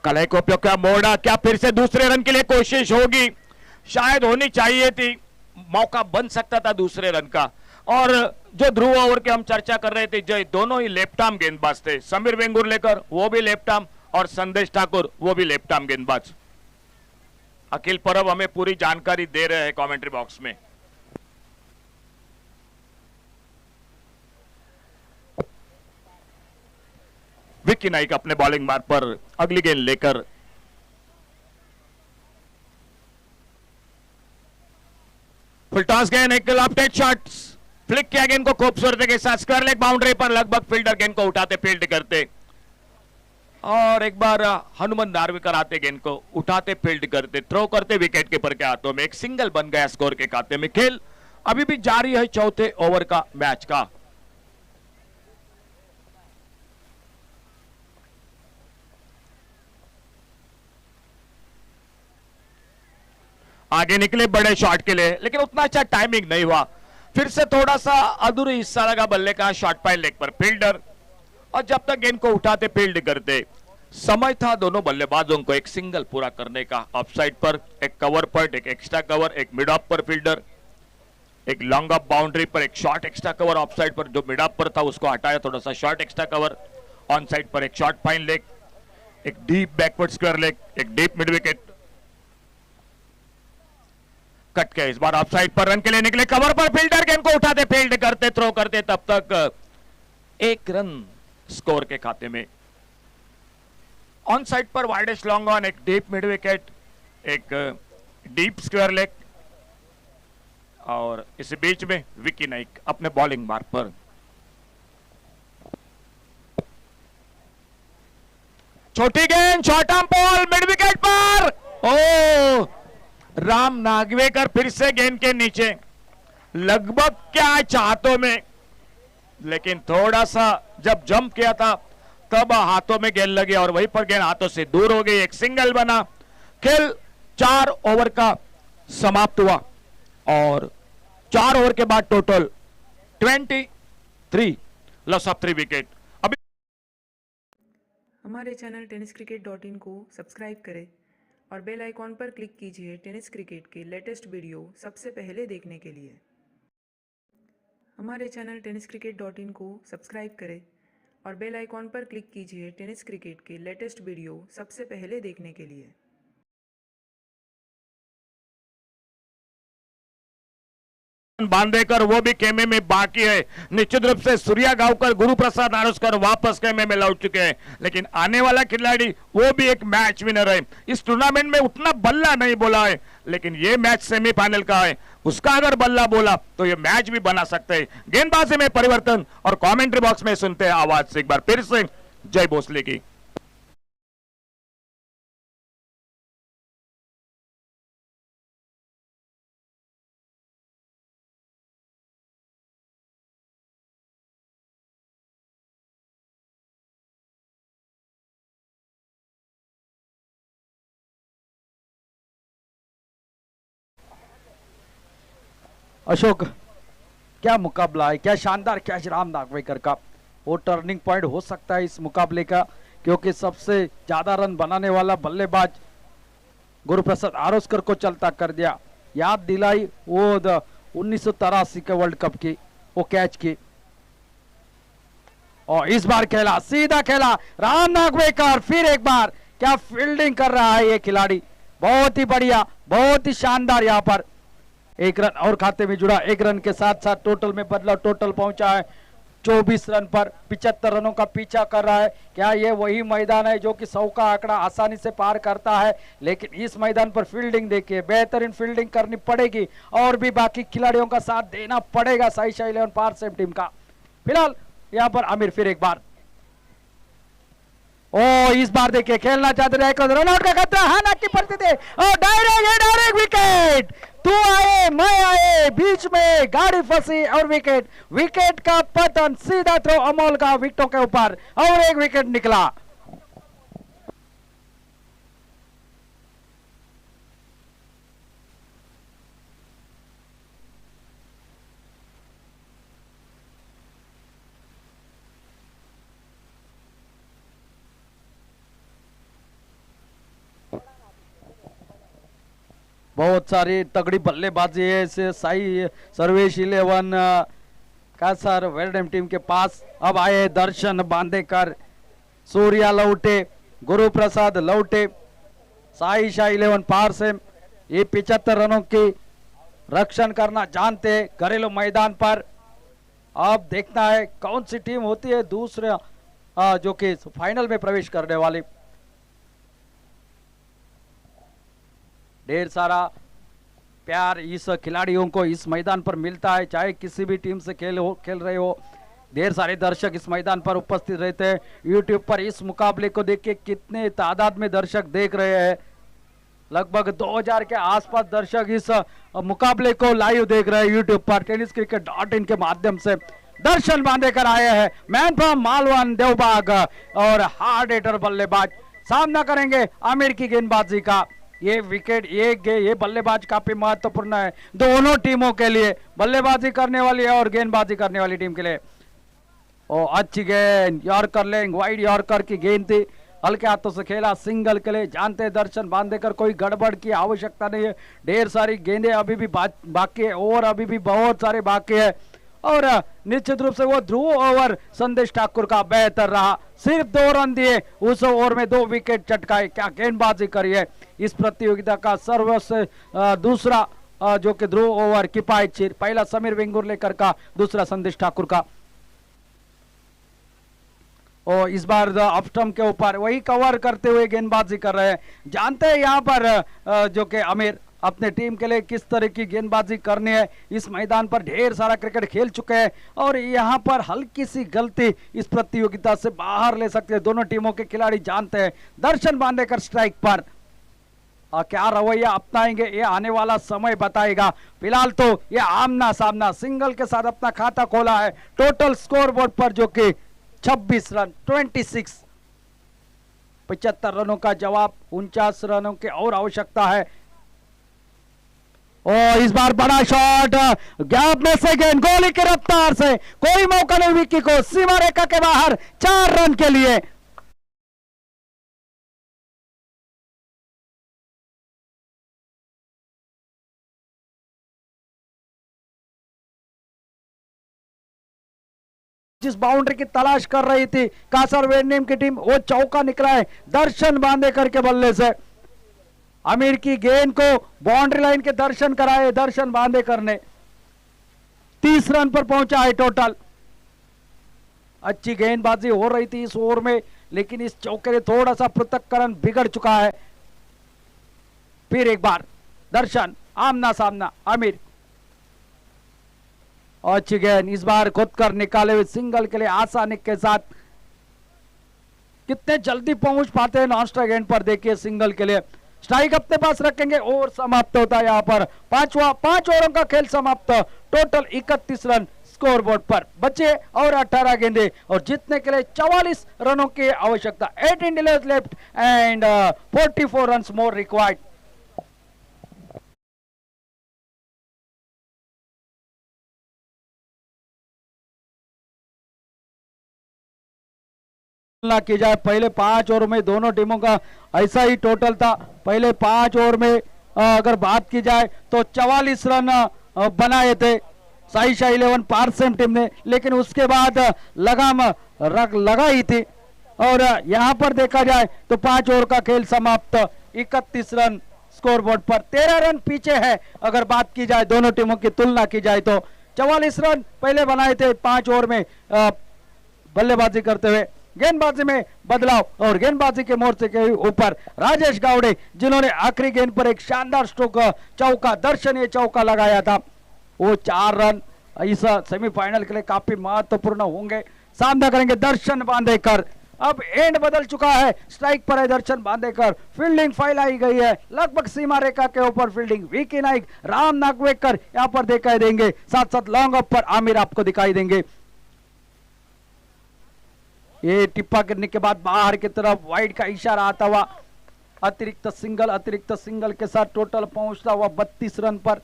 कलाई को उपयोग किया, मोड़ा, क्या फिर से दूसरे रन के लिए कोशिश होगी, शायद होनी चाहिए थी, मौका बन सकता था दूसरे रन का। और जो ध्रुव ओवर के हम चर्चा कर रहे थे जय, दोनों ही लेफ्ट आर्म गेंदबाज थे, समीर वेंगुर्लेकर वो भी लेफ्ट आर्म और संदेश ठाकुर वो भी लेफ्ट आर्म गेंदबाज। अखिल परब हमें पूरी जानकारी दे रहे हैं कमेंट्री बॉक्स में। विकी नाइक अपने बॉलिंग मार्ग पर अगली गेंद लेकर फुल टॉस गेंद, एक लॉफ्टेड शॉट, फ्लिक किया गेंद को खूबसूरती के साथ स्क्वायर लेग बाउंड्री पर, लगभग फील्डर गेंद को उठाते फील्ड करते और एक बार हनुमान नार्वेकर आते गेंद को उठाते फील्ड करते थ्रो करते विकेट कीपर के हाथों में, एक सिंगल बन गया स्कोर के खाते में। खेल अभी भी जारी है चौथे ओवर का मैच का। आगे निकले बड़े शॉट के लिए, लेकिन उतना अच्छा टाइमिंग नहीं हुआ। फिर से थोड़ा सा अधूरी हिस्सा लगा बल्ले का, शॉट पाइल लेग पर फील्डर, और जब तक गेंद को उठाते फील्ड करते समय था दोनों बल्लेबाजों को एक सिंगल पूरा करने का। ऑफसाइड पर एक कवर पर, एक एक्स्ट्रा कवर, एक मिड ऑफ पर फील्डर, एक लॉन्ग ऑफ बाउंड्री पर एक शॉर्ट एक्स्ट्रा कवर, ऑफसाइड पर जो मिड ऑफ पर था उसको हटाया, थोड़ा सा short extra cover, on side पर एक शॉर्ट फाइन लेग, एक डीप बैकवर्ड स्क्वायर लेग, एक डीप मिड विकेट। कट के इस बार ऑफ साइड पर रन के लिए निकले, कवर पर फील्डर गेंद को उठाते, फील्ड करते, थ्रो करते, तब तक 1 रन स्कोर के खाते में। ऑन साइड पर वाइडेस्ट लॉन्ग ऑन, एक डीप मिड विकेट, एक डीप स्क्वायर लेग, और इस बीच में विकी नाइक अपने बॉलिंग मार्क पर। छोटी गेंद, short arm ball, mid wicket पर। ओ राम नागवेकर फिर से गेंद के नीचे, लगभग क्या चाहतों में, लेकिन थोड़ा सा जब जंप किया था तब हाथों में गेंद लगी और वहीं पर गेंद हाथों से दूर हो गई। एक सिंगल बना। खेल 4 ओवर का समाप्त हुआ और 4 ओवर के बाद टोटल 23 लॉस ऑफ 3 विकेट। अभी हमारे चैनल tenniscricket.in को सब्सक्राइब करें और बेल आइकॉन पर क्लिक कीजिए टेनिस क्रिकेट के लेटेस्ट वीडियो सबसे पहले देखने के लिए। हमारे चैनल tenniscricket.in को सब्सक्राइब करें और बेल आइकॉन पर क्लिक कीजिए टेनिस क्रिकेट के लेटेस्ट वीडियो सबसे पहले देखने के लिए। बांदेकर वो भी खेमे में बाकी है। निश्चित रूप से सूर्या गांवकर, गुरु प्रसाद नारस्कर वापस खेमे में लौट चुके हैं, लेकिन आने वाला खिलाड़ी वो भी एक मैच विनर है। इस टूर्नामेंट में उतना बल्ला नहीं बोला है, लेकिन ये मैच सेमीफाइनल का है, उसका अगर बल्ला बोला तो ये मैच भी बना सकते हैं। गेंदबाजी में परिवर्तन और कमेंट्री बॉक्स में सुनते हैं आवाज से एक बार फिर से जय भोसले की। अशोक, क्या मुकाबला है, क्या शानदार कैच राम नागवेकर का। वो टर्निंग पॉइंट हो सकता है इस मुकाबले का, क्योंकि सबसे ज्यादा रन बनाने वाला बल्लेबाज गुरुप्रसाद आरोस्कर को चलता कर दिया। याद दिलाई वो 1983 के वर्ल्ड कप की वो कैच की। और इस बार खेला, सीधा खेला राम नागवेकर, फिर एक बार क्या फील्डिंग कर रहा है ये खिलाड़ी, बहुत ही बढ़िया, बहुत ही शानदार। यहाँ पर 1 रन और खाते में जुड़ा। 1 रन के साथ साथ टोटल में बदलाव, टोटल पहुंचा है 24 रन पर। 75 रनों का पीछा कर रहा है। क्या ये वही मैदान है जो कि 100 का आंकड़ा आसानी से पार करता है? लेकिन इस मैदान पर फील्डिंग देखिए, बेहतरीन फील्डिंग करनी पड़ेगी और भी बाकी खिलाड़ियों का साथ देना पड़ेगा साई शाही 11 पार सेम टीम का। फिलहाल यहाँ पर आमिर फिर एक बार, ओ इस बार देखिए खेलना चाहते रहे, रन आउट का खतरा, हाना की परिस्थिति और डायरेक्ट विकेट। तू आए मैं आए, बीच में गाड़ी फंसी और विकेट, विकेट का पतन, सीधा थ्रो अमोल का विकेटों के ऊपर और एक विकेट निकला। बहुत सारी तगड़ी बल्लेबाजी है इसे साई सर्वेश 11 का सर वेलडेम टीम के पास। अब आए दर्शन बांदेकर, सूर्या लौटे, गुरु प्रसाद लौटे, साई शाह 11 पार से ये 75 रनों की रक्षण करना जानते घरेलू मैदान पर। अब देखना है कौन सी टीम होती है दूसरे जो कि फाइनल में प्रवेश करने वाली। ढेर सारा प्यार इस खिलाड़ियों को इस मैदान पर मिलता है, चाहे किसी भी टीम से खेल रहे हो। ढेर सारे दर्शक इस मैदान पर उपस्थित रहते हैं। यूट्यूब पर इस मुकाबले को देख के कितने तादाद में दर्शक देख रहे हैं, लगभग 2000 के आसपास दर्शक इस मुकाबले को लाइव देख रहे हैं यूट्यूब पर tenniscricket.in के माध्यम से। दर्शन बांदेकर आए हैं, मैन फ्रॉम मालवन देवबाग और हार्ड हिटर बल्लेबाज, सामना करेंगे आमिर की गेंदबाजी का। ये विकेट ये बल्लेबाज काफी महत्वपूर्ण है दोनों टीमों के लिए, बल्लेबाजी करने वाली है और गेंदबाजी करने वाली टीम के लिए। ओ अच्छी गेंद, यॉर्कर लेंग, वाइड यॉर्कर की गेंद थी, हल्के हाथों से खेला, सिंगल के लिए। जानते दर्शन बांदेकर कोई गड़बड़ की आवश्यकता नहीं है, ढेर सारी गेंदें अभी भी बाकी है और अभी भी बहुत सारे बाकी है। और निश्चित रूप से वो ध्रुव ओवर संदेश ठाकुर का बेहतर रहा, सिर्फ 2 रन दिए, उस ओवर में 2 विकेट चटकाए। क्या गेंदबाजी करी है। इस प्रतियोगिता का सर्वश्रेष्ठ दूसरा जो कि ध्रुव ओवर किफायतशीर, पहला समीर वेंगुर्लेकर का, दूसरा संदेश ठाकुर का। और इस बार ऑफ के ऊपर वही कवर करते हुए गेंदबाजी कर रहे हैं। जानते हैं यहाँ पर जो कि आमिर अपने टीम के लिए किस तरह की गेंदबाजी करनी है। इस मैदान पर ढेर सारा क्रिकेट खेल चुके हैं और यहाँ पर हल्की सी गलती इस प्रतियोगिता से बाहर ले सकते हैं। दोनों टीमों के खिलाड़ी जानते हैं। दर्शन बांदेकर स्ट्राइक पर, क्या रवैया अपनाएंगे ये आने वाला समय बताएगा। फिलहाल तो ये आमना सामना सिंगल के साथ अपना खाता खोला है। टोटल स्कोर बोर्ड पर जो कि 26 रन, 26, 75 रनों का जवाब, 49 रनों की और आवश्यकता है। और इस बार बड़ा शॉट, गैप में से गेंद, गोली की रफ्तार से, कोई मौका नहीं विक्की को, सीमा रेखा के बाहर, 4 रन के लिए। जिस बाउंड्री की तलाश कर रही थी कासरवेनियम की टीम, वो चौका निकला है दर्शन बांदेकर के बल्ले से। आमिर की गेंद को बाउंड्री लाइन के दर्शन कराए दर्शन बांदेकर ने। 30 रन पर पहुंचा है टोटल। अच्छी गेंदबाजी हो रही थी इस ओवर में, लेकिन इस चौके ने थोड़ा सा पृथक्करण बिगड़ चुका है। फिर एक बार दर्शन, आमना सामना आमिर, अच्छी गेंद, इस बार खुद कर निकाले हुए सिंगल के लिए आसानी के साथ। कितने जल्दी पहुंच पाते हैं नॉन स्ट्राइक एंड पर, देखिए सिंगल के लिए। स्ट्राइक अपने पास रखेंगे, ओवर समाप्त होता है यहाँ पर। 5 ओवरों का खेल समाप्त, टोटल 31 रन स्कोर बोर्ड पर बचे और 18 गेंदे, और जीतने के लिए 44 रनों की आवश्यकता। 18 delays left and 44 run more required. तुलना की जाए पहले 5 ओवर में दोनों टीमों का ऐसा ही टोटल था। पहले 5 ओवर में अगर बात की जाए तो 44 रन बनाए थे साइशा 11 पारसेम टीम ने, लेकिन उसके बाद लगाम लगाई थी। और यहां पर देखा जाए तो 5 ओवर का खेल समाप्त, 31 रन स्कोर बोर्ड पर, 13 रन पीछे है अगर बात की जाए दोनों टीमों की तुलना की जाए तो। 44 रन पहले बनाए थे 5 ओवर में बल्लेबाजी करते हुए। गेंदबाजी में बदलाव और गेंदबाजी के मोर्चे के ऊपर राजेश गावड़े, जिन्होंने आखिरी गेंद पर एक शानदार स्ट्रोक चौका, दर्शनीय चौका लगाया था, वो 4 रन इस सेमीफाइनल के लिए काफी महत्वपूर्ण होंगे। सामना करेंगे दर्शन बांदेकर। अब एंड बदल चुका है, स्ट्राइक पर है दर्शन बांदेकर। फील्डिंग फैलाई गई है, लगभग सीमा रेखा के ऊपर फील्डिंग। वीकी नाइक, राम नागवेकर यहाँ पर दिखाई देंगे, साथ साथ लॉन्ग ऑफ पर आमिर आपको दिखाई देंगे। ये टिप्पा गिरने के बाद बाहर की तरफ वाइड का इशारा आता हुआ अतिरिक्त सिंगल के साथ टोटल पहुंचता हुआ 32 रन पर।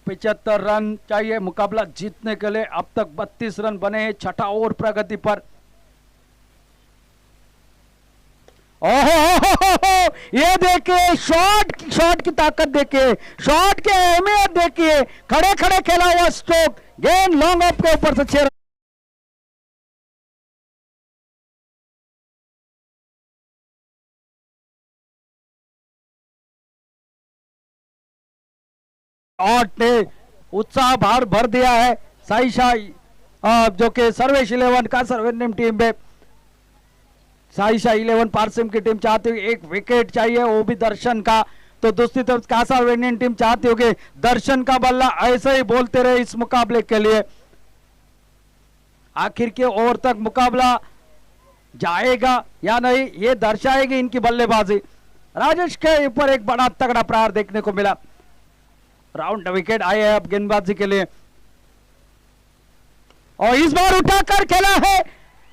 75 रन चाहिए मुकाबला जीतने के लिए। अब तक 32 रन बने हैं, 6ठा ओवर प्रगति पर। ओहो, ये देखिए शॉट की ताकत देखिए, शॉट की अहमियत देखिए। खड़े खड़े खेला हुआ स्ट्रोक, गेंद लॉन्ग ऑफ के ऊपर से 6 ने उत्साह भर दिया है साइशा जो कि सर्वेश 11 का सर्वेनियम टीम में। साइशा 11 पारसिम की टीम चाहती हुई एक विकेट चाहिए, वो भी दर्शन का। तो दूसरी तरफ कासारवेनियन टीम चाहती होगी दर्शन का बल्ला ऐसे ही बोलते रहे इस मुकाबले के लिए। आखिर के ओवर तक मुकाबला जाएगा या नहीं, ये दर्शाएगी इनकी बल्लेबाजी। राजेश के ऊपर एक बड़ा तगड़ा प्रहार देखने को मिला। राउंड विकेट आए हैं अब गेंदबाजी के लिए, और इस बार उठाकर खेला है,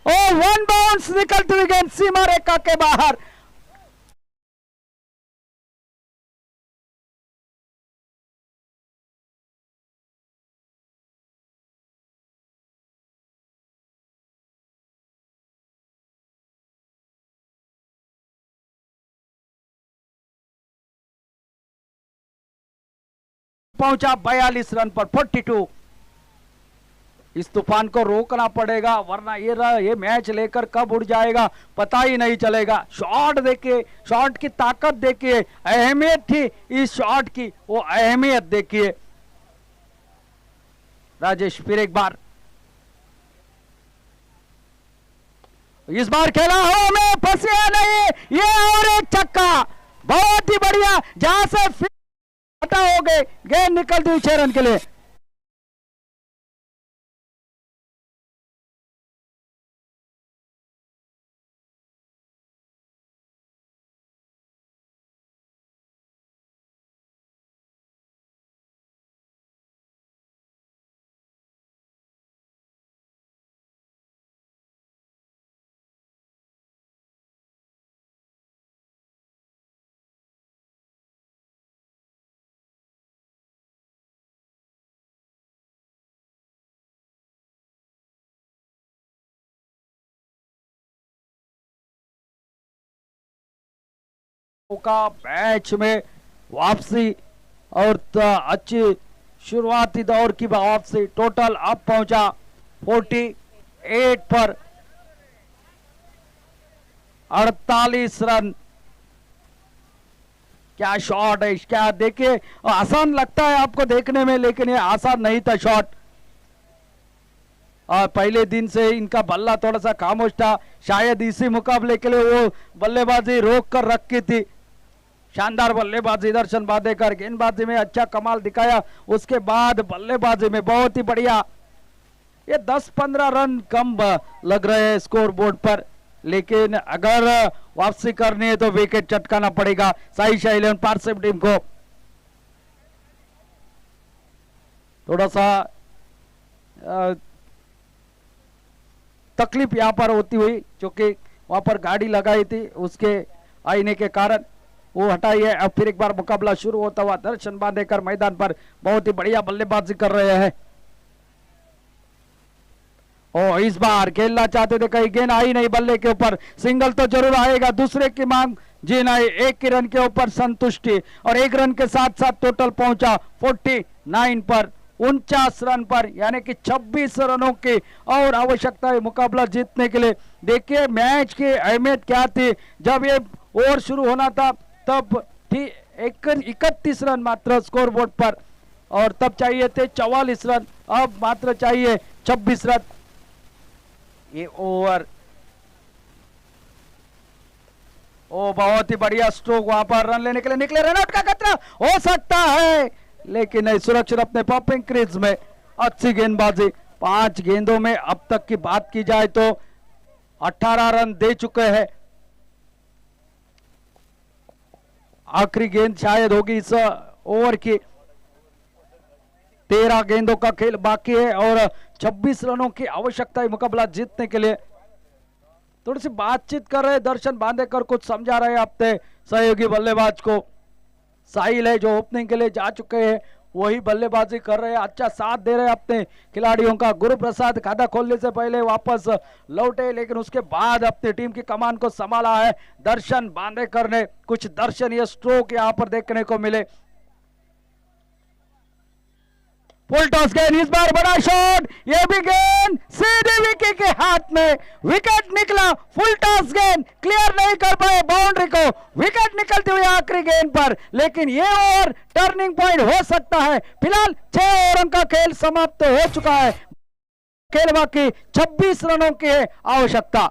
और 1 बाउंस निकलती हुई गेंद सीमा रेखा के बाहर। पहुंचा 42 रन पर 42। इस तूफान को रोकना पड़ेगा, वरना ये मैच लेकर कब उड़ जाएगा पता ही नहीं चलेगा। शॉट देखिए, शॉट की ताकत देखिए, अहमियत थी इस शॉट की, वो अहमियत देखिए। राजेश फिर एक बार, इस बार खेला हो में फंसे नहीं, ये और एक छक्का, बहुत ही बढ़िया, जहां से फिर हटा हो गए, गेंद निकलती हुई 6 रन के लिए। का मैच में वापसी और अच्छी शुरुआती दौर की वापसी, टोटल अब पहुंचा 48 पर 48 रन। क्या शॉट है, क्या देखिए, आसान लगता है आपको देखने में, लेकिन ये आसान नहीं था शॉट। और पहले दिन से इनका बल्ला थोड़ा सा खामोश था, शायद इसी मुकाबले के लिए वो बल्लेबाजी रोक कर रखी थी। शानदार बल्लेबाजी दर्शन बांदेकर, गेंदबाजी में अच्छा कमाल दिखाया, उसके बाद बल्लेबाजी में बहुत ही बढ़िया। ये 10-15 रन कम लग रहे हैं स्कोर बोर्ड पर, लेकिन अगर वापसी करनी है तो विकेट चटकाना पड़ेगा साई शाह 11 पार्थिव टीम को। थोड़ा सा तकलीफ यहां पर होती हुई, क्योंकि वहां पर गाड़ी लगाई थी, उसके आईने के कारण वो हटाई है। अब फिर एक बार मुकाबला शुरू होता हुआ, दर्शन बांदेकर मैदान पर बहुत ही बढ़िया बल्लेबाजी कर रहे हैं। और इस बार खेलना चाहते थे, कहीं गेंद आई नहीं बल्ले के ऊपर, सिंगल तो जरूर आएगा, दूसरे की मांग जी नहीं, एक ही रन के ऊपर संतुष्टि, और 1 रन के साथ साथ टोटल पहुंचा 49 पर 49 रन पर, यानी कि 26 रनों की और आवश्यकता है मुकाबला जीतने के लिए। देखिए मैच की अहमियत क्या थी, जब ये ओवर शुरू होना था तब थी 31 रन मात्र स्कोर बोर्ड पर, और तब चाहिए थे 44 रन, अब मात्र चाहिए 26 रन। ये ओवर, ओ बहुत ही बढ़िया स्ट्रोक, वहां पर रन लेने के लिए निकले, रन आउट का खतरा हो सकता है, लेकिन नहीं, सुरक्षित अपने पॉपिंग क्रीज में। अच्छी गेंदबाजी, 5 गेंदों में अब तक की बात की जाए तो 18 रन दे चुके हैं। आखिरी गेंद शायद होगी इस ओवर की, 13 गेंदों का खेल बाकी है और 26 रनों की आवश्यकता है मुकाबला जीतने के लिए। थोड़ी सी बातचीत कर रहे दर्शन बांदेकर, कुछ समझा रहे अपने सहयोगी बल्लेबाज को। साहिल है जो ओपनिंग के लिए जा चुके हैं, वही बल्लेबाजी कर रहे हैं, अच्छा साथ दे रहे हैं अपने खिलाड़ियों का। गुरु प्रसाद खाता खोलने से पहले वापस लौटे, लेकिन उसके बाद अपनी टीम की कमान को संभाला है दर्शन बांदेकर ने। कुछ दर्शनीय स्ट्रोक यहां पर देखने को मिले। फुल टॉस गेंद, इस बार बड़ा शॉट, ये भी गेंद सीधे विकी के हाथ में, विकेट निकला। फुल टॉस गेंद क्लियर नहीं कर पाए बाउंड्री को, विकेट निकलती हुई आखिरी गेंद पर, लेकिन ये ओवर टर्निंग पॉइंट हो सकता है। फिलहाल 6 ओवरों का खेल समाप्त हो चुका है, खेल बाकी 26 रनों की है आवश्यकता।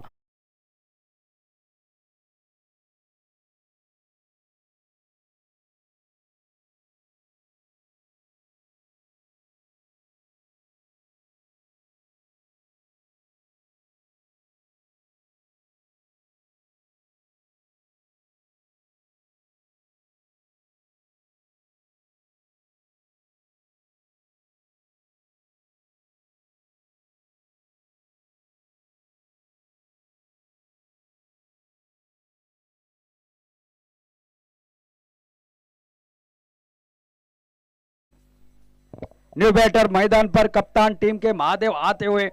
न्यू बैटर मैदान पर कप्तान टीम के महादेव आते हुए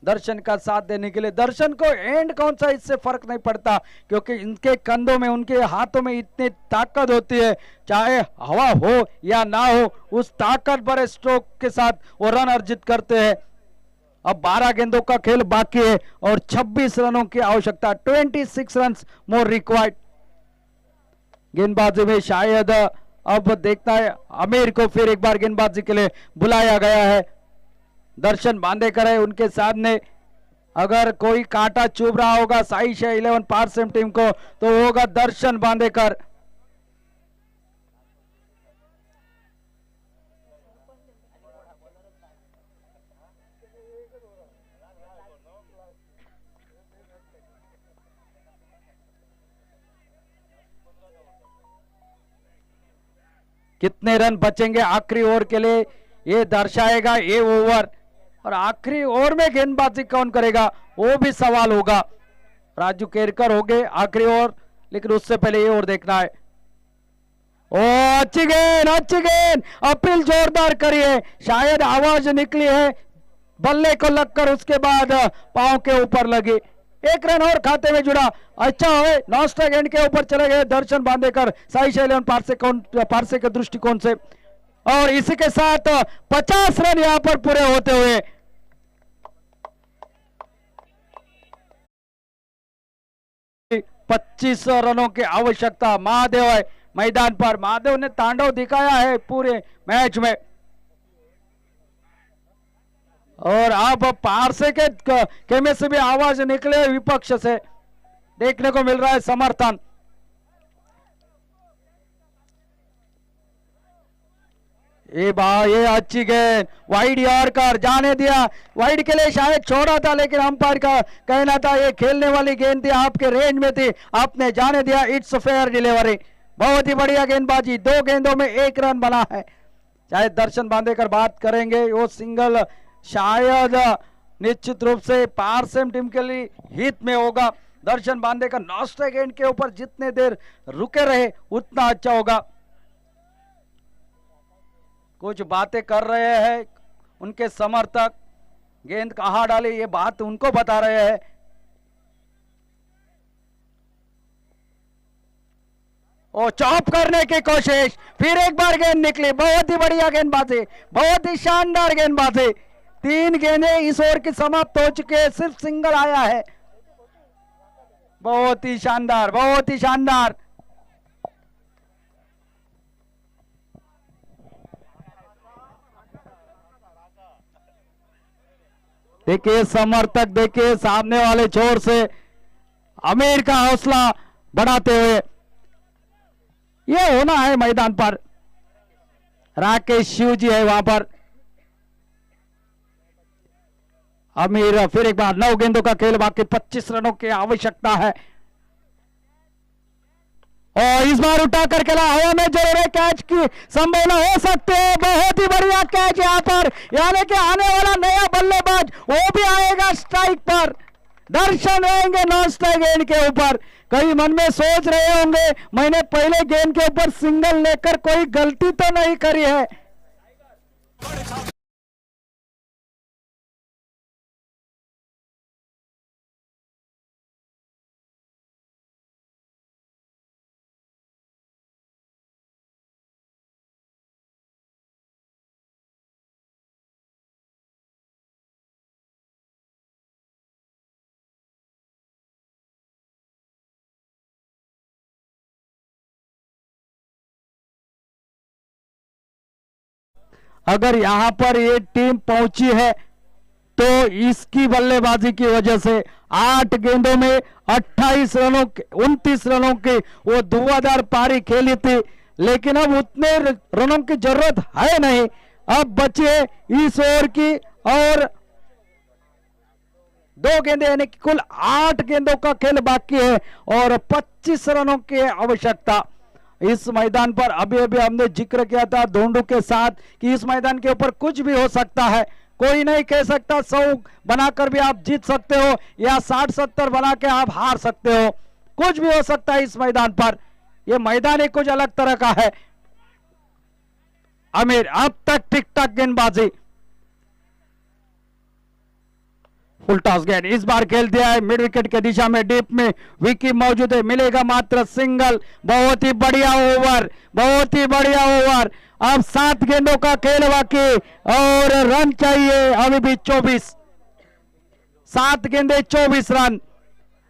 दर्शन का साथ देने के लिए। दर्शन को एंड कौन सा इससे फर्क नहीं पड़ता, क्योंकि इनके कंधों में, उनके हाथों में इतनी ताकत होती है, चाहे हवा हो या ना हो, उस ताकत भरे स्ट्रोक के साथ वो रन अर्जित करते हैं। अब 12 गेंदों का खेल बाकी है और 26 रनों की आवश्यकता। 26 रन मोर रिक्वायर्ड। गेंदबाजी में शायद अब देखना है, आमिर को फिर एक बार गेंदबाजी के लिए बुलाया गया है। दर्शन बांदेकर है उनके सामने। अगर कोई कांटा चुभ रहा होगा साई शे 11 पारसेम टीम को तो होगा दर्शन बांदेकर। कितने रन बचेंगे आखिरी ओवर के लिए ये दर्शाएगा ये ओवर। और आखिरी ओवर में गेंदबाजी कौन करेगा वो भी सवाल होगा। राजू केरकर हो गए आखिरी ओवर, लेकिन उससे पहले ये ओवर देखना है। ओ अच्छी गेंद अपील जोरदार करी है, शायद आवाज निकली है बल्ले को लगकर, उसके बाद पांव के ऊपर लगी। एक रन और खाते में जुड़ा। अच्छा है, नॉन स्ट्राइक एंड के ऊपर चले गए दर्शन बांदेकर साई शे 11 पारसे के दृष्टिकोण से। और इसी के साथ 50 रन यहां पर पूरे होते हुए 25 रनों की आवश्यकता। महादेव है मैदान पर। महादेव ने तांडव दिखाया है पूरे मैच में। और अब पारसे के खेमे से भी आवाज निकले, विपक्ष से देखने को मिल रहा है समर्थन। ये अच्छी गेंद वाइड यॉर्कर जाने दिया। वाइड के लिए शायद छोड़ा था, लेकिन अंपायर का कहना था ये खेलने वाली गेंद थी, आपके रेंज में थी, आपने जाने दिया। It's fair delivery. बहुत ही बढ़िया गेंदबाजी। 2 गेंदों में 1 रन बना है। शायद दर्शन बांदेकर बात करेंगे, वो सिंगल शायद निश्चित रूप से पारसेम टीम के लिए हित में होगा। दर्शन बांदेकर नॉन स्ट्राइक एंड के ऊपर जितने देर रुके रहे उतना अच्छा होगा। कुछ बातें कर रहे हैं उनके समर्थक, गेंद कहां डाले ये बात उनको बता रहे हैं। और चॉप करने की कोशिश, फिर एक बार गेंद निकली। बहुत ही बढ़िया गेंदबाजी, बहुत ही शानदार गेंदबाजी। 3 गेंदें इस ओवर की समाप्त हो चुके हैं, सिर्फ सिंगल आया है। बहुत ही शानदार, बहुत ही शानदार। देखिए समर्थक, देखिए सामने वाले छोर से आमिर का हौसला बढ़ाते हुए। ये होना है मैदान पर। राकेश शिव जी है वहां पर। आमिर फिर एक बार 9 गेंदों का खेल बाकी, 25 रनों की आवश्यकता है। और इस बार उठा कर खेला, हवा में जरूर है, कैच की संभावना हो सकती है। बहुत ही बढ़िया कैच यहाँ पर, यानी कि आने वाला नया बल्लेबाज वो भी आएगा स्ट्राइक पर। दर्शन रहेंगे नॉन स्ट्राइक एंड के ऊपर। कई मन में सोच रहे होंगे मैंने पहले गेंद के ऊपर सिंगल लेकर कोई गलती तो नहीं करी है। अगर यहां पर ये टीम पहुंची है तो इसकी बल्लेबाजी की वजह से 8 गेंदों में 28 रनों 29 रनों की वो धुआंधार पारी खेली थी, लेकिन अब उतने रनों की जरूरत है नहीं। अब बचे इस ओवर की और 2 गेंदें, यानी कि कुल 8 गेंदों का खेल बाकी है और 25 रनों की आवश्यकता। इस मैदान पर अभी अभी हमने जिक्र किया था धोंडू के साथ कि इस मैदान के ऊपर कुछ भी हो सकता है। कोई नहीं कह सकता 100 बनाकर भी आप जीत सकते हो या 60-70 बना के आप हार सकते हो। कुछ भी हो सकता है इस मैदान पर। यह मैदान ही कुछ अलग तरह का है। आमिर अब तक ठीक ठाक गेंदबाजी। फुल टॉस गेंद इस बार खेल दिया है मिड विकेट के दिशा में, डीप में विकी मौजूद है, मिलेगा मात्र सिंगल। बहुत ही बढ़िया ओवर, बहुत ही बढ़िया ओवर। अब 7 गेंदों का खेल बाकी और रन चाहिए अभी भी 24। 7 गेंदे 24 रन।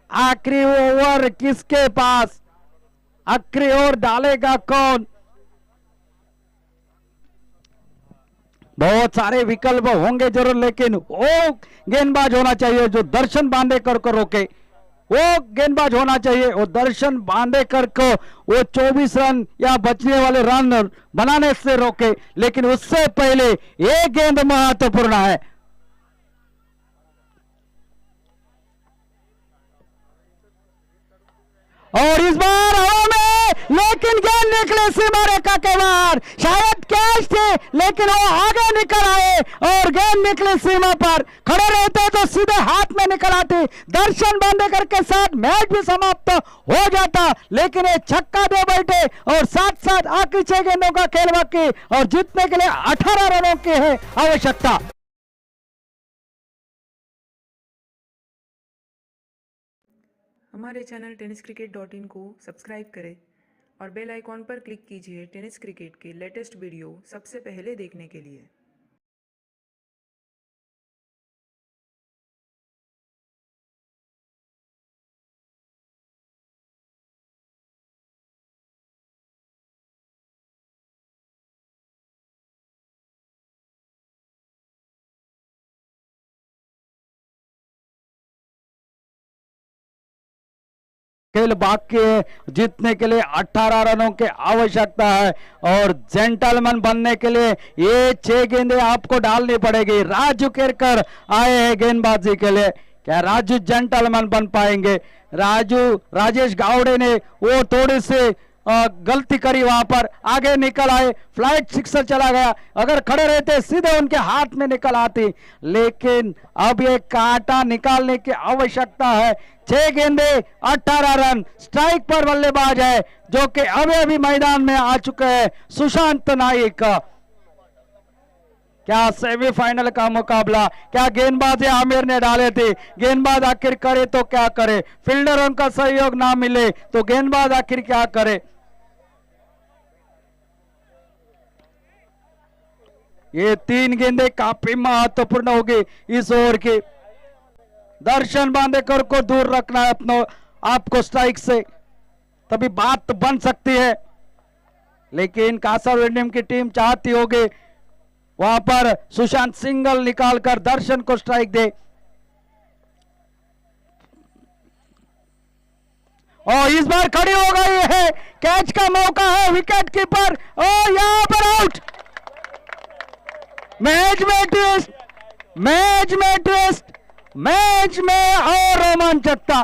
आखिरी ओवर किसके पास, आखिरी ओवर डालेगा कौन? बहुत सारे विकल्प होंगे जरूर, लेकिन वो गेंदबाज होना चाहिए जो दर्शन बांदेकर को रोके। वो गेंदबाज होना चाहिए, वो दर्शन बांदेकर को वो 24 रन या बचने वाले रन बनाने से रोके। लेकिन उससे पहले ये गेंद महत्वपूर्ण है। और इस बार हवा में, लेकिन गेंद निकले सीमा रेखा के बाहर। शायद कैच थे, लेकिन वो आगे निकल आए और गेंद निकले सीमा पर। खड़े रहते तो सीधे हाथ में निकल आती। दर्शन बांदेकर के साथ मैच भी समाप्त हो जाता, लेकिन ये छक्का दे बैठे और साथ साथ आखिरी 6 गेंदों का खेल बाकी और जीतने के लिए 18 रनों की है आवश्यकता। हमारे चैनल tenniscricket.in को सब्सक्राइब करें और बेल आइकॉन पर क्लिक कीजिए टेनिस क्रिकेट के लेटेस्ट वीडियो सबसे पहले देखने के लिए। खेल बाकी है, जीतने के लिए 18 रनों की आवश्यकता है और जेंटलमैन बनने के लिए ये 6 गेंदें आपको डालनी पड़ेगी। राजू केरकर आए हैं गेंदबाजी के लिए, क्या राजू जेंटलमैन बन पाएंगे? राजेश गावड़े ने वो थोड़ी सी गलती करी, वहां पर आगे निकल आए, फ्लाइट सिक्सर चला गया। अगर खड़े रहते सीधे उनके हाथ में निकल आती, लेकिन अब ये कांटा निकालने की आवश्यकता है। 6 गेंदे 18 रन। स्ट्राइक पर बल्लेबाज है जो कि अभी मैदान में आ चुके हैं, सुशांत नाइक। क्या सेमीफाइनल का मुकाबला, क्या गेंदबाजी आमिर ने डाले थे, गेंदबाज आखिर करे तो क्या करे? फील्डरों का सहयोग ना मिले तो गेंदबाज आखिर क्या करे? ये 3 गेंदें काफी महत्वपूर्ण होगी इस ओवर की। दर्शन बांदेकर को दूर रखना है अपनो आपको स्ट्राइक से, तभी बात बन सकती है। लेकिन कासारवेडियम की टीम चाहती होगी वहां पर सुशांत सिंगल निकालकर दर्शन को स्ट्राइक दे। और इस बार खड़ी हो गई है, कैच का मौका है, विकेट कीपर और यहां पर आउट। मैच में ट्विस्ट, मैच में ट्विस्ट, मैच में और रोमांचकता।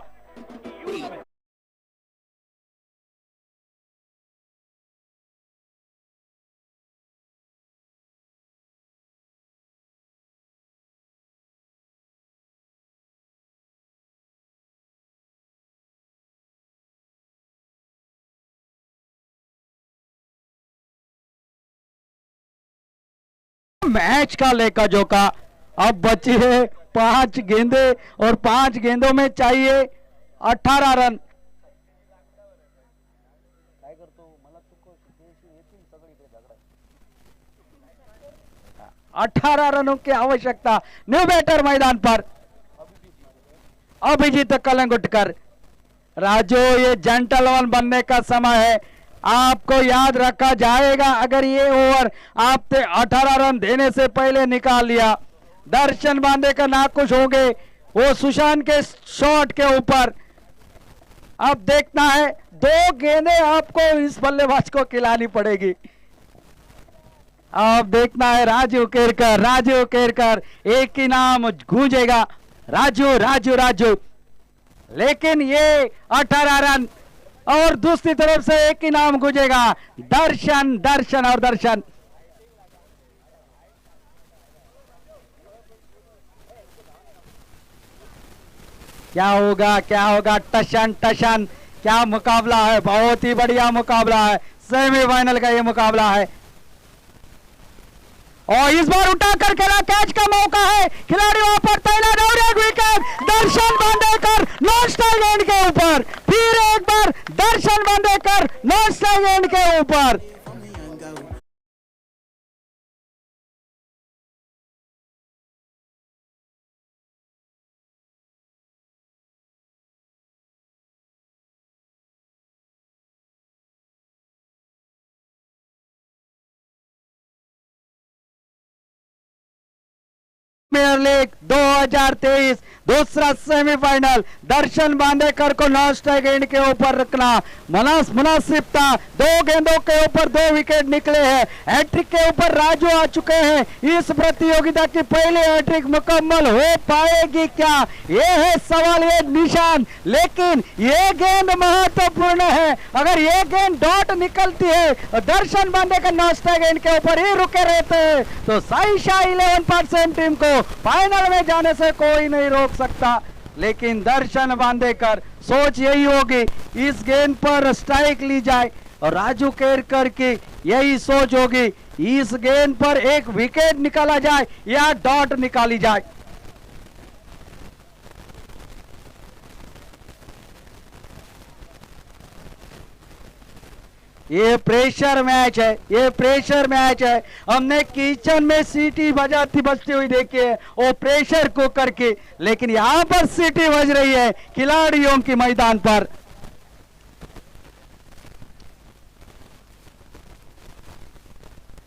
मैच का लेका जोका। अब बची है 5 गेंदे और 5 गेंदों में चाहिए 18 रन। 18 रनों की आवश्यकता। न्यू बैटर मैदान पर अभिजीत कलंगुटकर। राजू, ये जेंटलमैन बनने का समय है, आपको याद रखा जाएगा। अगर ये ओवर आपने 18 रन देने से पहले निकाल लिया, दर्शन बांदेकर नाखुश होंगे वो सुशांत के शॉट के ऊपर। अब देखना है, 2 गेंदें आपको इस बल्लेबाज को खिलानी पड़ेगी। अब देखना है राजू केरकर, राजू केरकर, एक ही नाम गूंजेगा, राजू राजू राजू। लेकिन ये 18 रन और दूसरी तरफ से एक ही नाम गूंजेगा, दर्शन दर्शन और दर्शन। क्या होगा, क्या होगा? टशन टशन, क्या मुकाबला है, बहुत ही बढ़िया मुकाबला है। सेमीफाइनल का ये मुकाबला है और इस बार उठाकर खेला, कैच का मौका है, खिलाड़ी वहां पर तैनात और एक wicket. Darshan Bandekar non strike and के ऊपर, फिर एक बार दर्शन बांदेकर नॉन स्ट्राइक एंड के ऊपर। प्रीमियर लीग 2023 दूसरा सेमीफाइनल। दर्शन बांदेकर को नॉन स्ट्राइक एंड के ऊपर रखना मुनासिब था। 2 गेंदों के ऊपर 2 विकेट निकले हैं। हैट्रिक के ऊपर राजू आ चुके हैं। इस प्रतियोगिता की पहली हैट्रिक मुकम्मल हो पाएगी क्या, ये है सवाल, ये निशान। लेकिन ये गेंद महत्वपूर्ण है। अगर ये गेंद डॉट निकलती है, दर्शन बांदेकर नॉन स्ट्राइक एंड के ऊपर ही रुके रहते हैं, तो साई शाह 11% टीम को फाइनल में जाने से कोई नहीं रोक सकता। लेकिन दर्शन बांदेकर सोच यही होगी, इस गेंद पर स्ट्राइक ली जाए, और राजू केरकर की यही सोच होगी, इस गेंद पर एक विकेट निकाला जाए या डॉट निकाली जाए। ये प्रेशर मैच है, ये प्रेशर मैच है। हमने किचन में सीटी बजती हुई देखी है, वो प्रेशर कुकर की, लेकिन यहां पर सीटी बज रही है खिलाड़ियों की मैदान पर।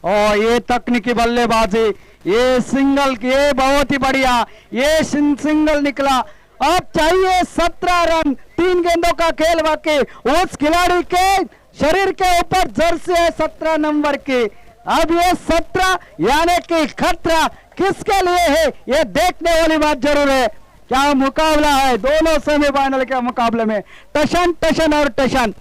और ये तकनीकी बल्लेबाजी, ये सिंगल, ये बहुत ही बढ़िया, ये सिंगल निकला। अब चाहिए 17 रन, 3 गेंदों का खेल बाकी। उस खिलाड़ी के शरीर के ऊपर जर्सी है 17 नंबर की। अब ये 17 यानी कि खतरा किसके लिए है, ये देखने वाली बात जरूर है। क्या मुकाबला है दोनों सेमीफाइनल के मुकाबले में, टशन टशन और टशन।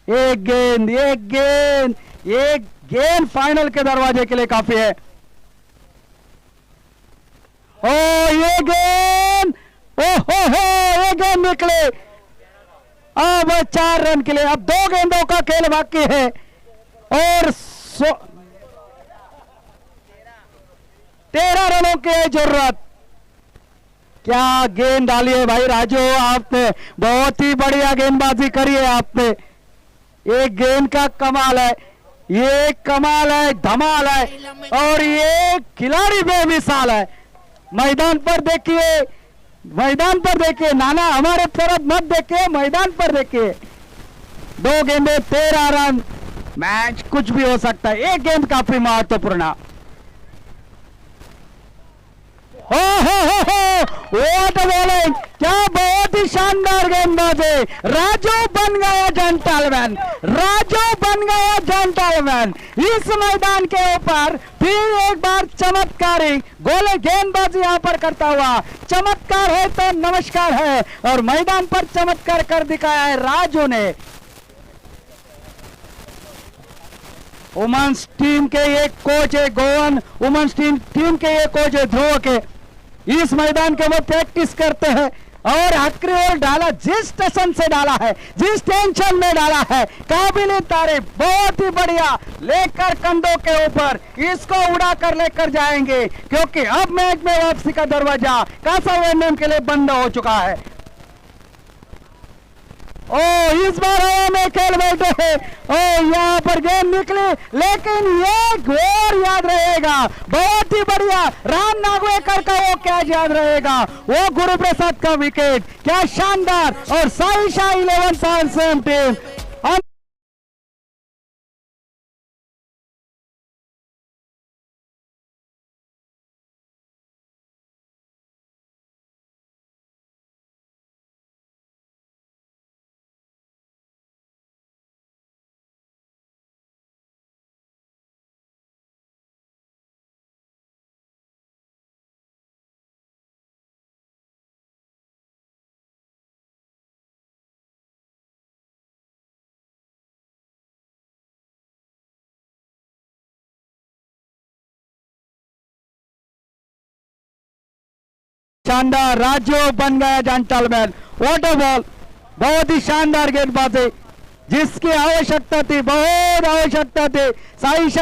एक गेंद, एक गेंद, एक गेंद फाइनल के दरवाजे के लिए काफी है। ओ ये गेंद, ओ हो ये गेंद निकले। अब 4 रन के लिए, अब 2 गेंदों का खेल बाकी है और 13 रनों की जरूरत। क्या गेंद डाली है भाई राजू, आपने बहुत ही बढ़िया गेंदबाजी करी है आपने। एक गेंद का कमाल है, ये कमाल है, धमाल है, और ये खिलाड़ी बेमिसाल है। मैदान पर देखिए, मैदान पर देखिए, नाना हमारे तरफ मत देखिए, मैदान पर देखिए। 2 गेंदे 13 रन, मैच कुछ भी हो सकता है। एक गेंद काफी महत्वपूर्ण। व्हाट बॉलिंग, क्या बहुत ही शानदार गेंदबाजी। राजू बन गया जेंटलमैन, राजू बन गया जेंटलमैन। इस मैदान के ऊपर फिर एक बार चमत्कारी गोले गेंदबाजी यहां पर करता हुआ। चमत्कार है तो नमस्कार है, और मैदान पर चमत्कार कर दिखाया है राजू ने। वुमेन्स टीम के ये कोच है गोवन, वुमेन्स टीम के ये कोच है ध्रुव के। इस मैदान के वो प्रैक्टिस करते हैं, और आखिरी ओवर डाला, जिस टेंशन से डाला है, जिस टेंशन में डाला है, काबिल तारीफ, बहुत ही बढ़िया। लेकर कंधों के ऊपर इसको उड़ा कर लेकर जाएंगे, क्योंकि अब मैच में वापसी का दरवाजा कासावेंडम के लिए बंद हो चुका है। ओ इस बार हवा में खेल बैठे हैं, ओ यहाँ पर गेंद निकली, लेकिन ये गोर याद रहेगा, बहुत ही बढ़िया। राम नागवेकर का वो कैच याद रहेगा, वो गुरु प्रसाद का विकेट, क्या शानदार। और साई शाह 11 टीम। शानदार, राजू बन गया जेंटलमैन। व्हाट अ बॉल, बहुत ही शानदार गेंदबाजी, जिसकी आवश्यकता थी, बहुत आवश्यकता थी। साई शाह